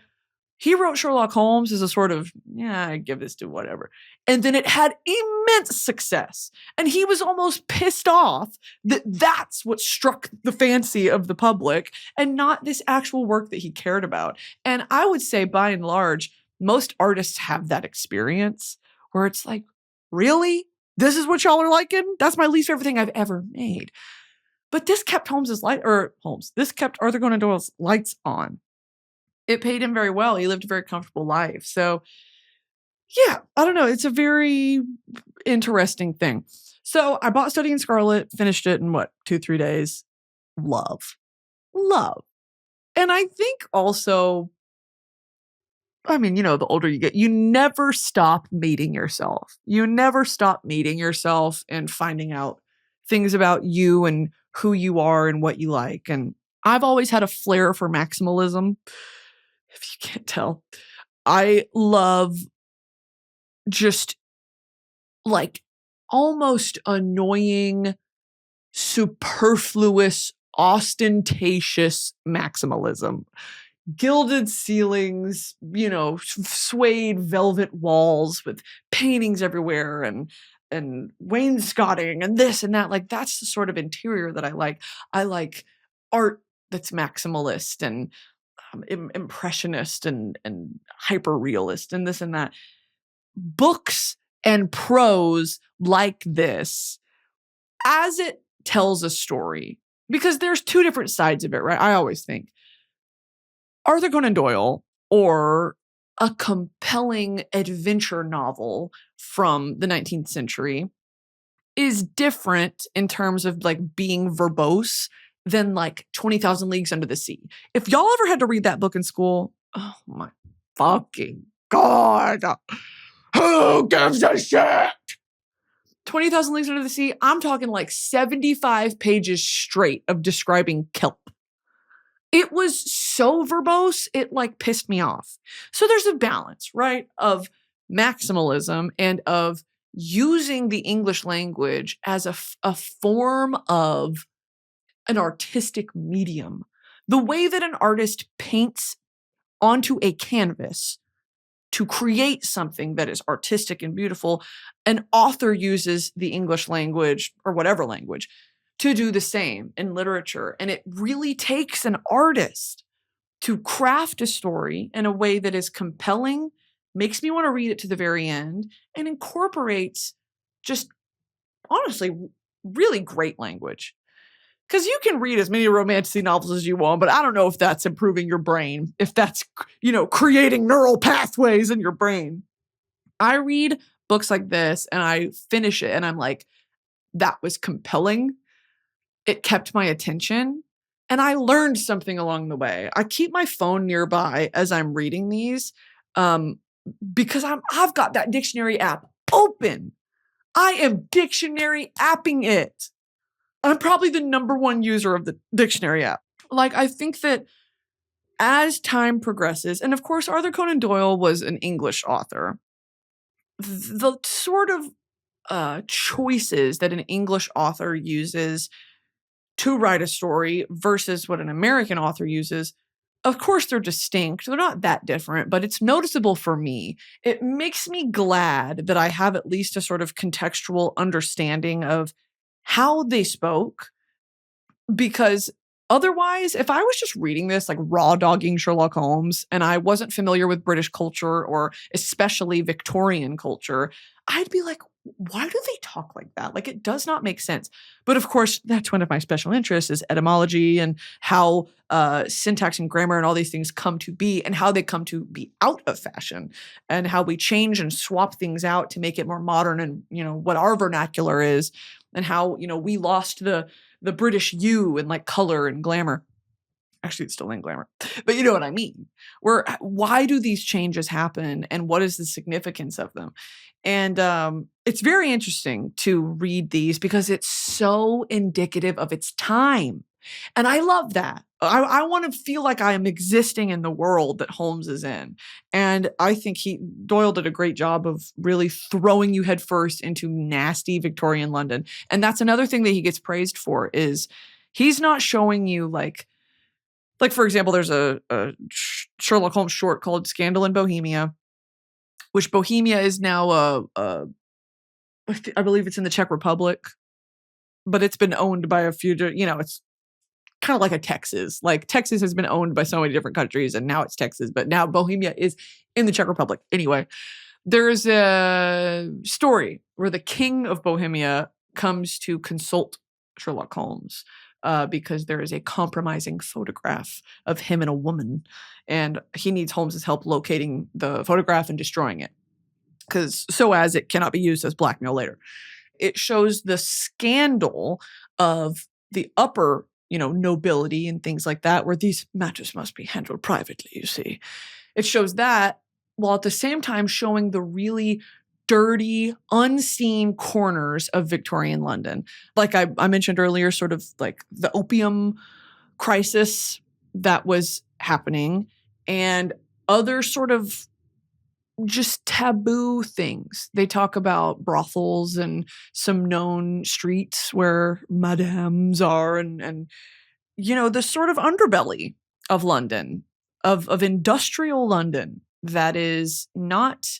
He wrote Sherlock Holmes as a sort of, yeah, I give this to whatever. And then it had immense success. And he was almost pissed off that that's what struck the fancy of the public and not this actual work that he cared about. And I would say by and large, most artists have that experience where it's like, really? This is what y'all are liking? That's my least favorite thing I've ever made. But this kept this kept Arthur Conan Doyle's lights on. It paid him very well. He lived a very comfortable life. So yeah, I don't know. It's a very interesting thing. So I bought Study in Scarlet, finished it in 2-3 days. Love. And I think also, I mean, the older you get, you never stop meeting yourself. You never stop meeting yourself and finding out things about you and who you are and what you like. And I've always had a flair for maximalism. If you can't tell, I love just like almost annoying, superfluous, ostentatious maximalism. Gilded ceilings, suede velvet walls with paintings everywhere and wainscoting and this and that. Like, that's the sort of interior that I like. I like art that's maximalist and impressionist and hyper realist and this and that. Books and prose like this, as it tells a story, because there's two different sides of it, right? I always think Arthur Conan Doyle or a compelling adventure novel from the 19th century is different in terms of like being verbose than like 20,000 Leagues Under the Sea. If y'all ever had to read that book in school, oh my fucking God, who gives a shit? 20,000 Leagues Under the Sea, I'm talking like 75 pages straight of describing kelp. It was so verbose, it like pissed me off. So there's a balance, right, of maximalism and of using the English language as a form of an artistic medium. The way that an artist paints onto a canvas to create something that is artistic and beautiful, an author uses the English language or whatever language to do the same in literature. And it really takes an artist to craft a story in a way that is compelling, makes me want to read it to the very end, and incorporates just, honestly, really great language. Because you can read as many romantic novels as you want, but I don't know if that's improving your brain, if that's, creating neural pathways in your brain. I read books like this and I finish it and I'm like, that was compelling. It kept my attention and I learned something along the way. I keep my phone nearby as I'm reading these because I've got that dictionary app open. I am dictionary apping it. I'm probably the number one user of the dictionary app. Like, I think that as time progresses, and of course, Arthur Conan Doyle was an English author, the sort of choices that an English author uses to write a story versus what an American author uses, of course, they're distinct. They're not that different, but it's noticeable for me. It makes me glad that I have at least a sort of contextual understanding of how they spoke, because otherwise, if I was just reading this like raw dogging Sherlock Holmes and I wasn't familiar with British culture or especially Victorian culture, I'd be like, why do they talk like that? Like, it does not make sense. But of course, that's one of my special interests is etymology and how syntax and grammar and all these things come to be and how they come to be out of fashion and how we change and swap things out to make it more modern and, what our vernacular is and how, we lost the British you and like color and glamour. Actually, it's still in glamour, but you know what I mean. Why do these changes happen, and what is the significance of them? And it's very interesting to read these because it's so indicative of its time. And I love that. I want to feel like I am existing in the world that Holmes is in. And I think Doyle did a great job of really throwing you headfirst into nasty Victorian London. And that's another thing that he gets praised for is he's not showing you like for example, there's a Sherlock Holmes short called Scandal in Bohemia, which Bohemia is now I believe it's in the Czech Republic, but it's been owned by a few, it's kind of like a Texas. Like Texas has been owned by so many different countries and now it's Texas, but now Bohemia is in the Czech Republic. Anyway, there's a story where the king of Bohemia comes to consult Sherlock Holmes because there is a compromising photograph of him and a woman, and he needs Holmes's help locating the photograph and destroying it so as it cannot be used as blackmail later. It shows the scandal of the upper, nobility and things like that, where these matters must be handled privately, you see. It shows that while at the same time showing the really dirty, unseen corners of Victorian London. Like I mentioned earlier, sort of like the opium crisis that was happening and other sort of just taboo things. They talk about brothels and some known streets where madames are and the sort of underbelly of London, of industrial London that is not,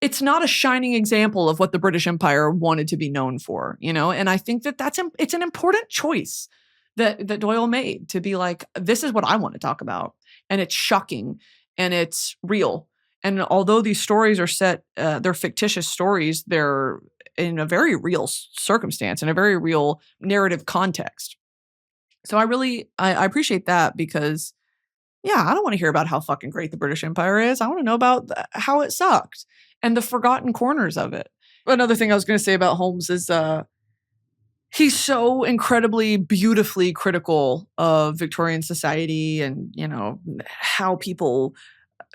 it's not a shining example of what the British Empire wanted to be known for, and I think that it's an important choice that Doyle made to be like, this is what I want to talk about. And it's shocking and it's real. And although these stories are set, they're fictitious stories, they're in a very real circumstance, in a very real narrative context. So I appreciate that because, yeah, I don't want to hear about how fucking great the British Empire is. I want to know about how it sucked and the forgotten corners of it. Another thing I was going to say about Holmes is he's so incredibly beautifully critical of Victorian society and, how people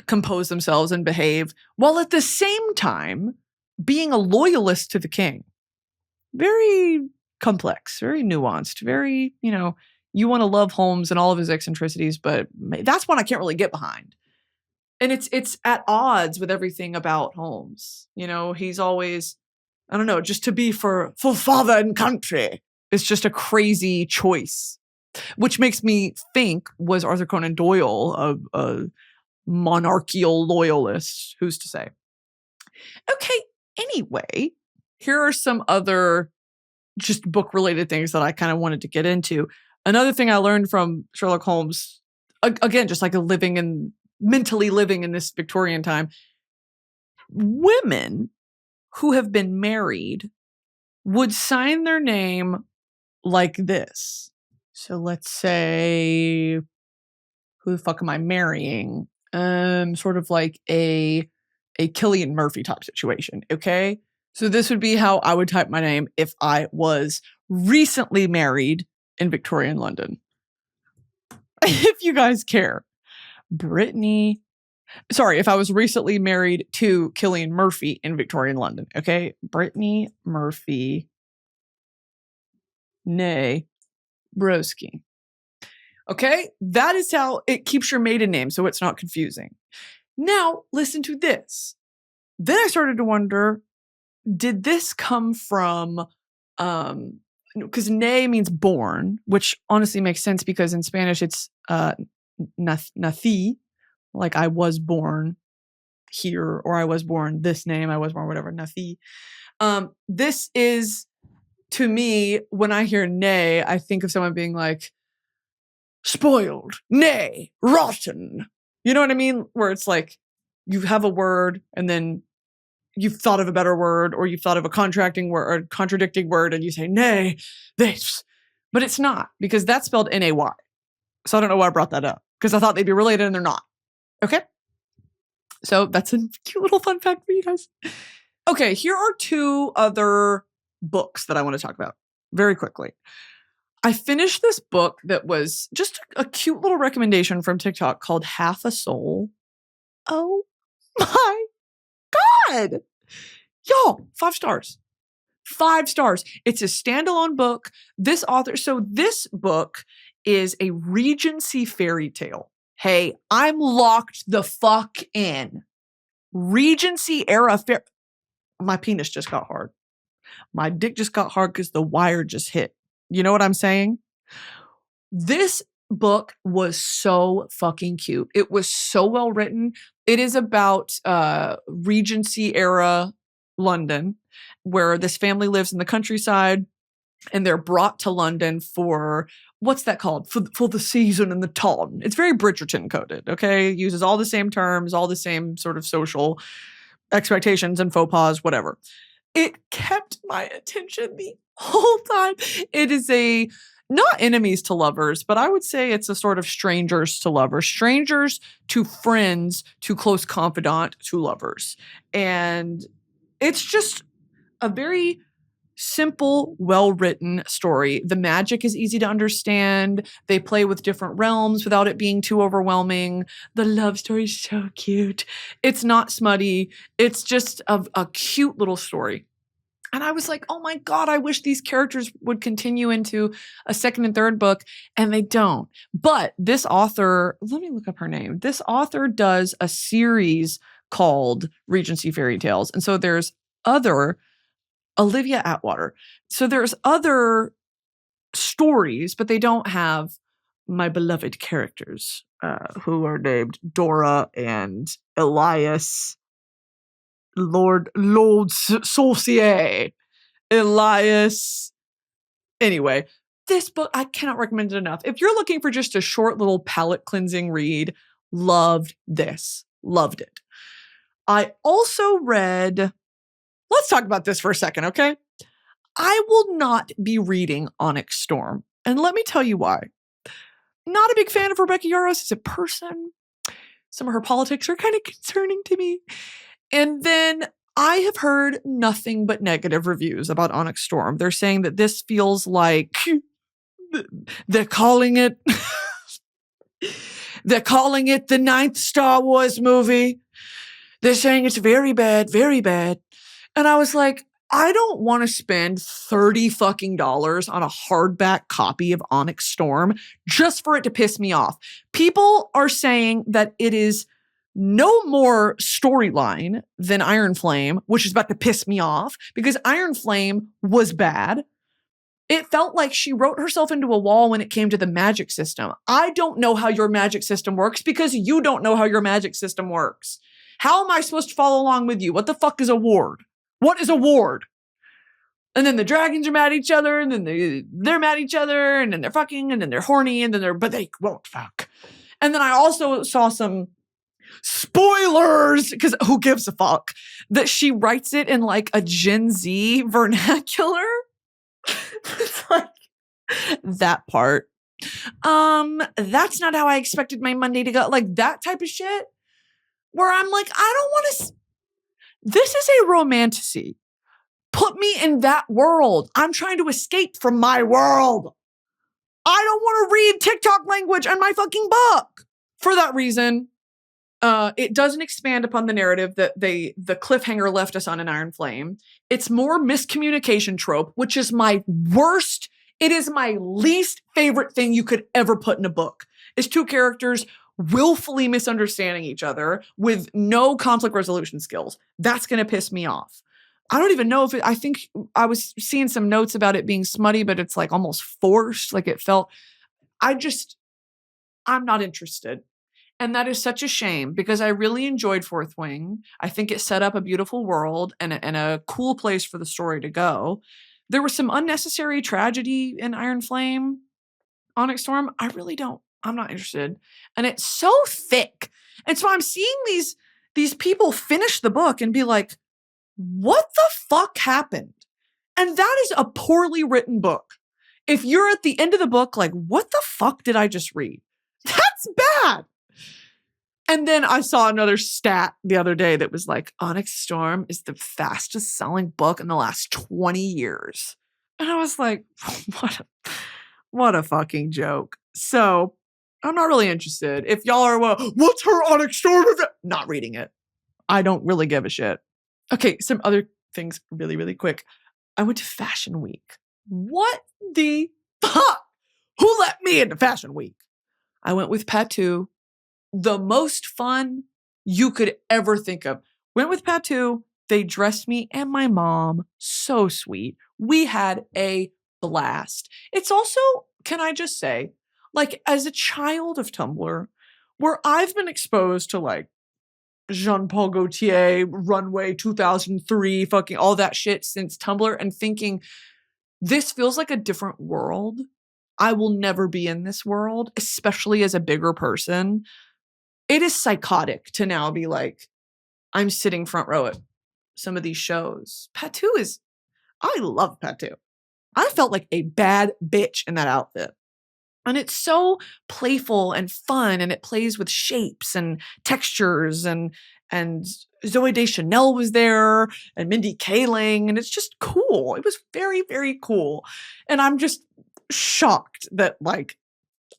compose themselves and behave, while at the same time being a loyalist to the king. Very complex, very nuanced, very, you want to love Holmes and all of his eccentricities, but that's one I can't really get behind. And it's at odds with everything about Holmes. He's always, I don't know, just to be for father and country is just a crazy choice, which makes me think, was Arthur Conan Doyle a monarchical loyalist? Who's to say? Okay, anyway, here are some other just book-related things that I kind of wanted to get into. Another thing I learned from Sherlock Holmes, again, just like mentally living in this Victorian time, women who have been married would sign their name like this. So let's say, who the fuck am I marrying? Sort of like a Cillian Murphy type situation, okay? So this would be how I would type my name if I was recently married in Victorian London. If you guys care. If I was recently married to Cillian Murphy in Victorian London, okay? Brittany Murphy, nay, Broski. Okay? That is how it keeps your maiden name so it's not confusing. Now, listen to this. Then I started to wonder, did this come from, because nay means born, which honestly makes sense because in Spanish it's nací, like I was born here, or I was born this name, I was born whatever, nací. This is, to me, when I hear nay, I think of someone being like, spoiled, nay, rotten. You know what I mean? Where it's like, you have a word and then you've thought of a better word, or you've thought of a contradicting word and you say, nay, this. But it's not, because that's spelled N-A-Y. So I don't know why I brought that up, because I thought they'd be related and they're not. Okay? So that's a cute little fun fact for you guys. Okay, here are two other books that I want to talk about very quickly. I finished this book that was just a cute little recommendation from TikTok called Half a Soul. Oh my God. Y'all, 5 stars. 5 stars. It's a standalone book. This book is a Regency fairy tale. Hey, I'm locked the fuck in. Regency era my penis just got hard. My dick just got hard because the wire just hit. You know what I'm saying? This book was so fucking cute. It was so well written. It is about Regency era London, where this family lives in the countryside and they're brought to London for, what's that called? For the season and the time. It's very Bridgerton coded, okay? It uses all the same terms, all the same sort of social expectations and faux pas, whatever. It kept my attention the whole time. It is not enemies to lovers, but I would say it's a sort of strangers to lovers, strangers to friends, to close confidant to lovers. And it's just a very simple, well-written story. The magic is easy to understand. They play with different realms without it being too overwhelming. The love story is so cute. It's not smutty. It's just a cute little story. And I was like, oh my God, I wish these characters would continue into a second and third book, and they don't. But this author, let me look up her name. This author does a series called Regency Fairy Tales. And so there's Olivia Atwater. So there's other stories, but they don't have my beloved characters who are named Dora and Elias, Lord Saucier, Elias. Anyway, this book, I cannot recommend it enough. If you're looking for just a short little palate cleansing read, loved this. Loved it. I also read, let's talk about this for a second, okay? I will not be reading Onyx Storm. And let me tell you why. Not a big fan of Rebecca Yarros as a person. Some of her politics are kind of concerning to me. And then I have heard nothing but negative reviews about Onyx Storm. They're saying that this feels like they're calling it the 9th Star Wars movie. They're saying it's very bad, very bad. And I was like, I don't want to spend $30 fucking on a hardback copy of Onyx Storm just for it to piss me off. People are saying that it is no more storyline than Iron Flame, which is about to piss me off because Iron Flame was bad. It felt like she wrote herself into a wall when it came to the magic system. I don't know how your magic system works because you don't know how your magic system works. How am I supposed to follow along with you? What the fuck is a ward? What is a ward? And then the dragons are mad at each other, and then they're mad at each other, and then they're fucking, and then they're horny, and then but they won't fuck. And then I also saw some spoilers, because who gives a fuck, that she writes it in like a Gen Z vernacular. It's like that part. That's not how I expected my Monday to go. Like that type of shit where I'm like, I don't want to. This is a romantasy. Put me in that world. I'm trying to escape from my world. I don't want to read TikTok language in my fucking book. For that reason, it doesn't expand upon the narrative that the cliffhanger left us on in Iron Flame. It's more miscommunication trope, which is my worst. It is my least favorite thing you could ever put in a book. Is 2 characters willfully misunderstanding each other with no conflict resolution skills. That's going to piss me off. I don't even know if I think I was seeing some notes about it being smutty, but it's like almost forced. Like it felt, I'm not interested. And that is such a shame because I really enjoyed Fourth Wing. I think it set up a beautiful world and a cool place for the story to go. There was some unnecessary tragedy in Iron Flame, Onyx Storm. I'm not interested. And it's so thick. And so I'm seeing these people finish the book and be like, what the fuck happened? And that is a poorly written book. If you're at the end of the book, like, what the fuck did I just read? That's bad. And then I saw another stat the other day that was like, Onyx Storm is the fastest selling book in the last 20 years. And I was like, What a fucking joke. So I'm not really interested. If y'all are, what's her onyx storm? Not reading it. I don't really give a shit. Okay, some other things really, really quick. I went to Fashion Week. What the fuck? Who let me into Fashion Week? I went with Patu. The most fun you could ever think of. Went with Patu. They dressed me and my mom. So sweet. We had a blast. It's also, can I just say, like as a child of Tumblr, where I've been exposed to like Jean-Paul Gaultier, Runway 2003, fucking all that shit since Tumblr, and thinking this feels like a different world. I will never be in this world, especially as a bigger person. It is psychotic to now be like, I'm sitting front row at some of these shows. Patu is, I love Patu. I felt like a bad bitch in that outfit. And it's so playful and fun, and it plays with shapes and textures, and Zooey Deschanel was there, and Mindy Kaling, and it's just cool. It was very, very cool. And I'm just shocked that like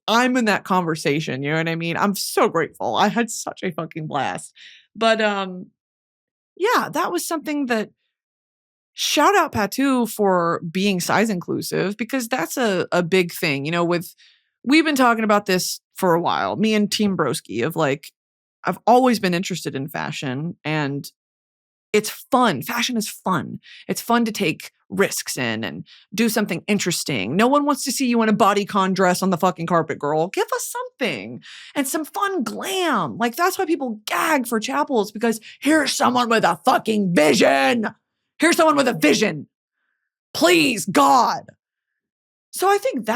I'm in that conversation, you know what I mean? I'm so grateful. I had such a fucking blast. But yeah, that was something that, shout out Patu for being size inclusive, because that's a big thing, you know, we've been talking about this for a while, me and Team Broski, of like, I've always been interested in fashion, and it's fun. Fashion is fun. It's fun to take risks in and do something interesting. No one wants to see you in a bodycon dress on the fucking carpet, girl. Give us something and some fun glam. Like, that's why people gag for chapels, because here's someone with a fucking vision. Here's someone with a vision. Please, God. So I think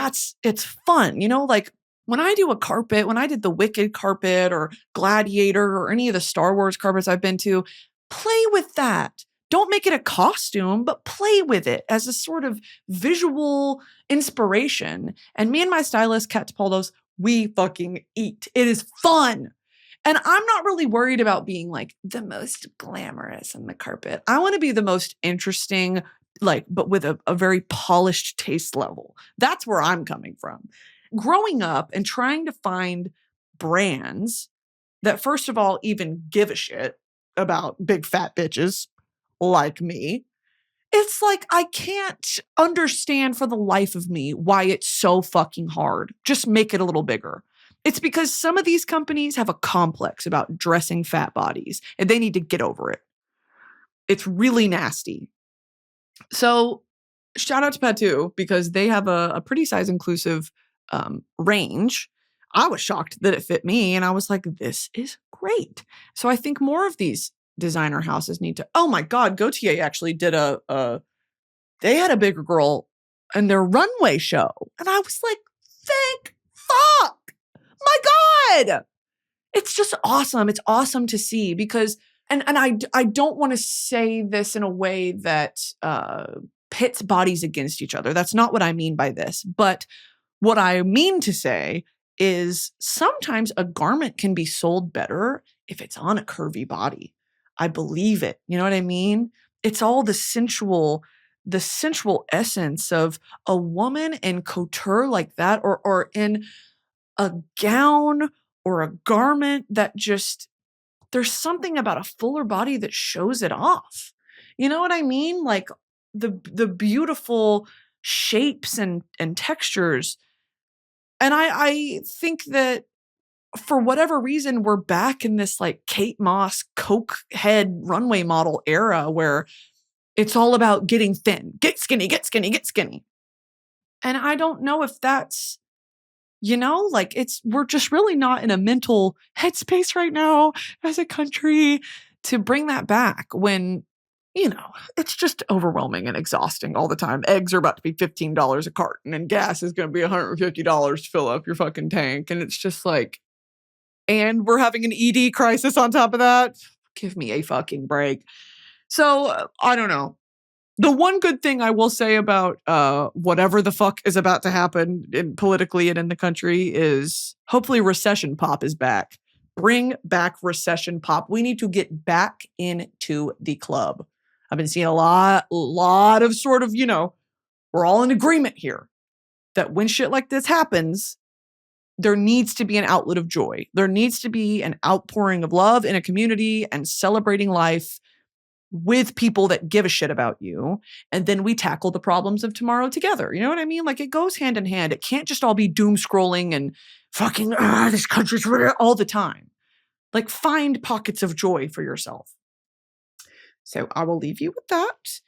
it's fun, you know, like when I do a carpet, when I did the Wicked carpet or Gladiator or any of the Star Wars carpets I've been to, play with that. Don't make it a costume, but play with it as a sort of visual inspiration. And me and my stylist, Kat Topoldos, we fucking eat. It is fun. And I'm not really worried about being like the most glamorous on the carpet. I want to be the most interesting, like, but with a very polished taste level. That's where I'm coming from. Growing up and trying to find brands that, first of all, even give a shit about big fat bitches like me, it's like I can't understand for the life of me why it's so fucking hard. Just make it a little bigger. It's because some of these companies have a complex about dressing fat bodies, and they need to get over it. It's really nasty. So shout out to Patu, because they have a pretty size inclusive range. I was shocked that it fit me, and I was like, this is great. So I think more of these designer houses need to, oh my God, Gaultier actually did they had a bigger girl in their runway show. And I was like, thank fuck. My God. It's just awesome. It's awesome to see, because, and I don't want to say this in a way that pits bodies against each other. That's not what I mean by this. But what I mean to say is sometimes a garment can be sold better if it's on a curvy body. I believe it. You know what I mean? It's all the sensual essence of a woman in couture like that, or in a gown or a garment that just, there's something about a fuller body that shows it off. You know what I mean? Like the beautiful shapes and textures. And I think that for whatever reason, we're back in this like Kate Moss, Coke head runway model era where it's all about getting thin, get skinny, get skinny, get skinny. And I don't know if that's, you know, like we're just really not in a mental headspace right now as a country to bring that back when, you know, it's just overwhelming and exhausting all the time. Eggs are about to be $15 a carton, and gas is going to be $150 to fill up your fucking tank. And it's just like, and we're having an ED crisis on top of that. Give me a fucking break. So I don't know. The one good thing I will say about whatever the fuck is about to happen politically and in the country is hopefully recession pop is back. Bring back recession pop. We need to get back into the club. I've been seeing a lot of sort of, you know, we're all in agreement here. that when shit like this happens, there needs to be an outlet of joy. There needs to be an outpouring of love in a community and celebrating life with people that give a shit about you. And then we tackle the problems of tomorrow together. You know what I mean? Like, it goes hand in hand. It can't just all be doom scrolling and fucking, this country's all the time. Like, find pockets of joy for yourself. So I will leave you with that.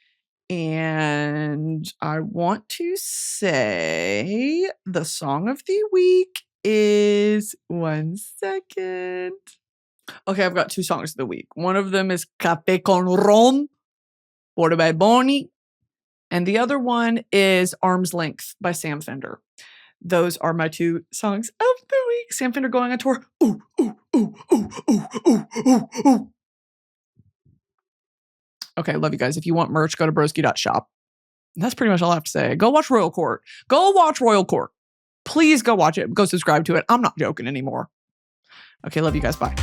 And I want to say the song of the week is, one second. Okay, I've got 2 songs of the week. One of them is CAFé CON RON, por by Bonnie. And the other one is Arm's Length by Sam Fender. Those are my 2 songs of the week. Sam Fender going on tour. Ooh, ooh, ooh, ooh, ooh, ooh, ooh, ooh. Okay, love you guys. If you want merch, go to broski.shop. That's pretty much all I have to say. Go watch Royal Court. Go watch Royal Court. Please go watch it. Go subscribe to it. I'm not joking anymore. Okay, love you guys. Bye.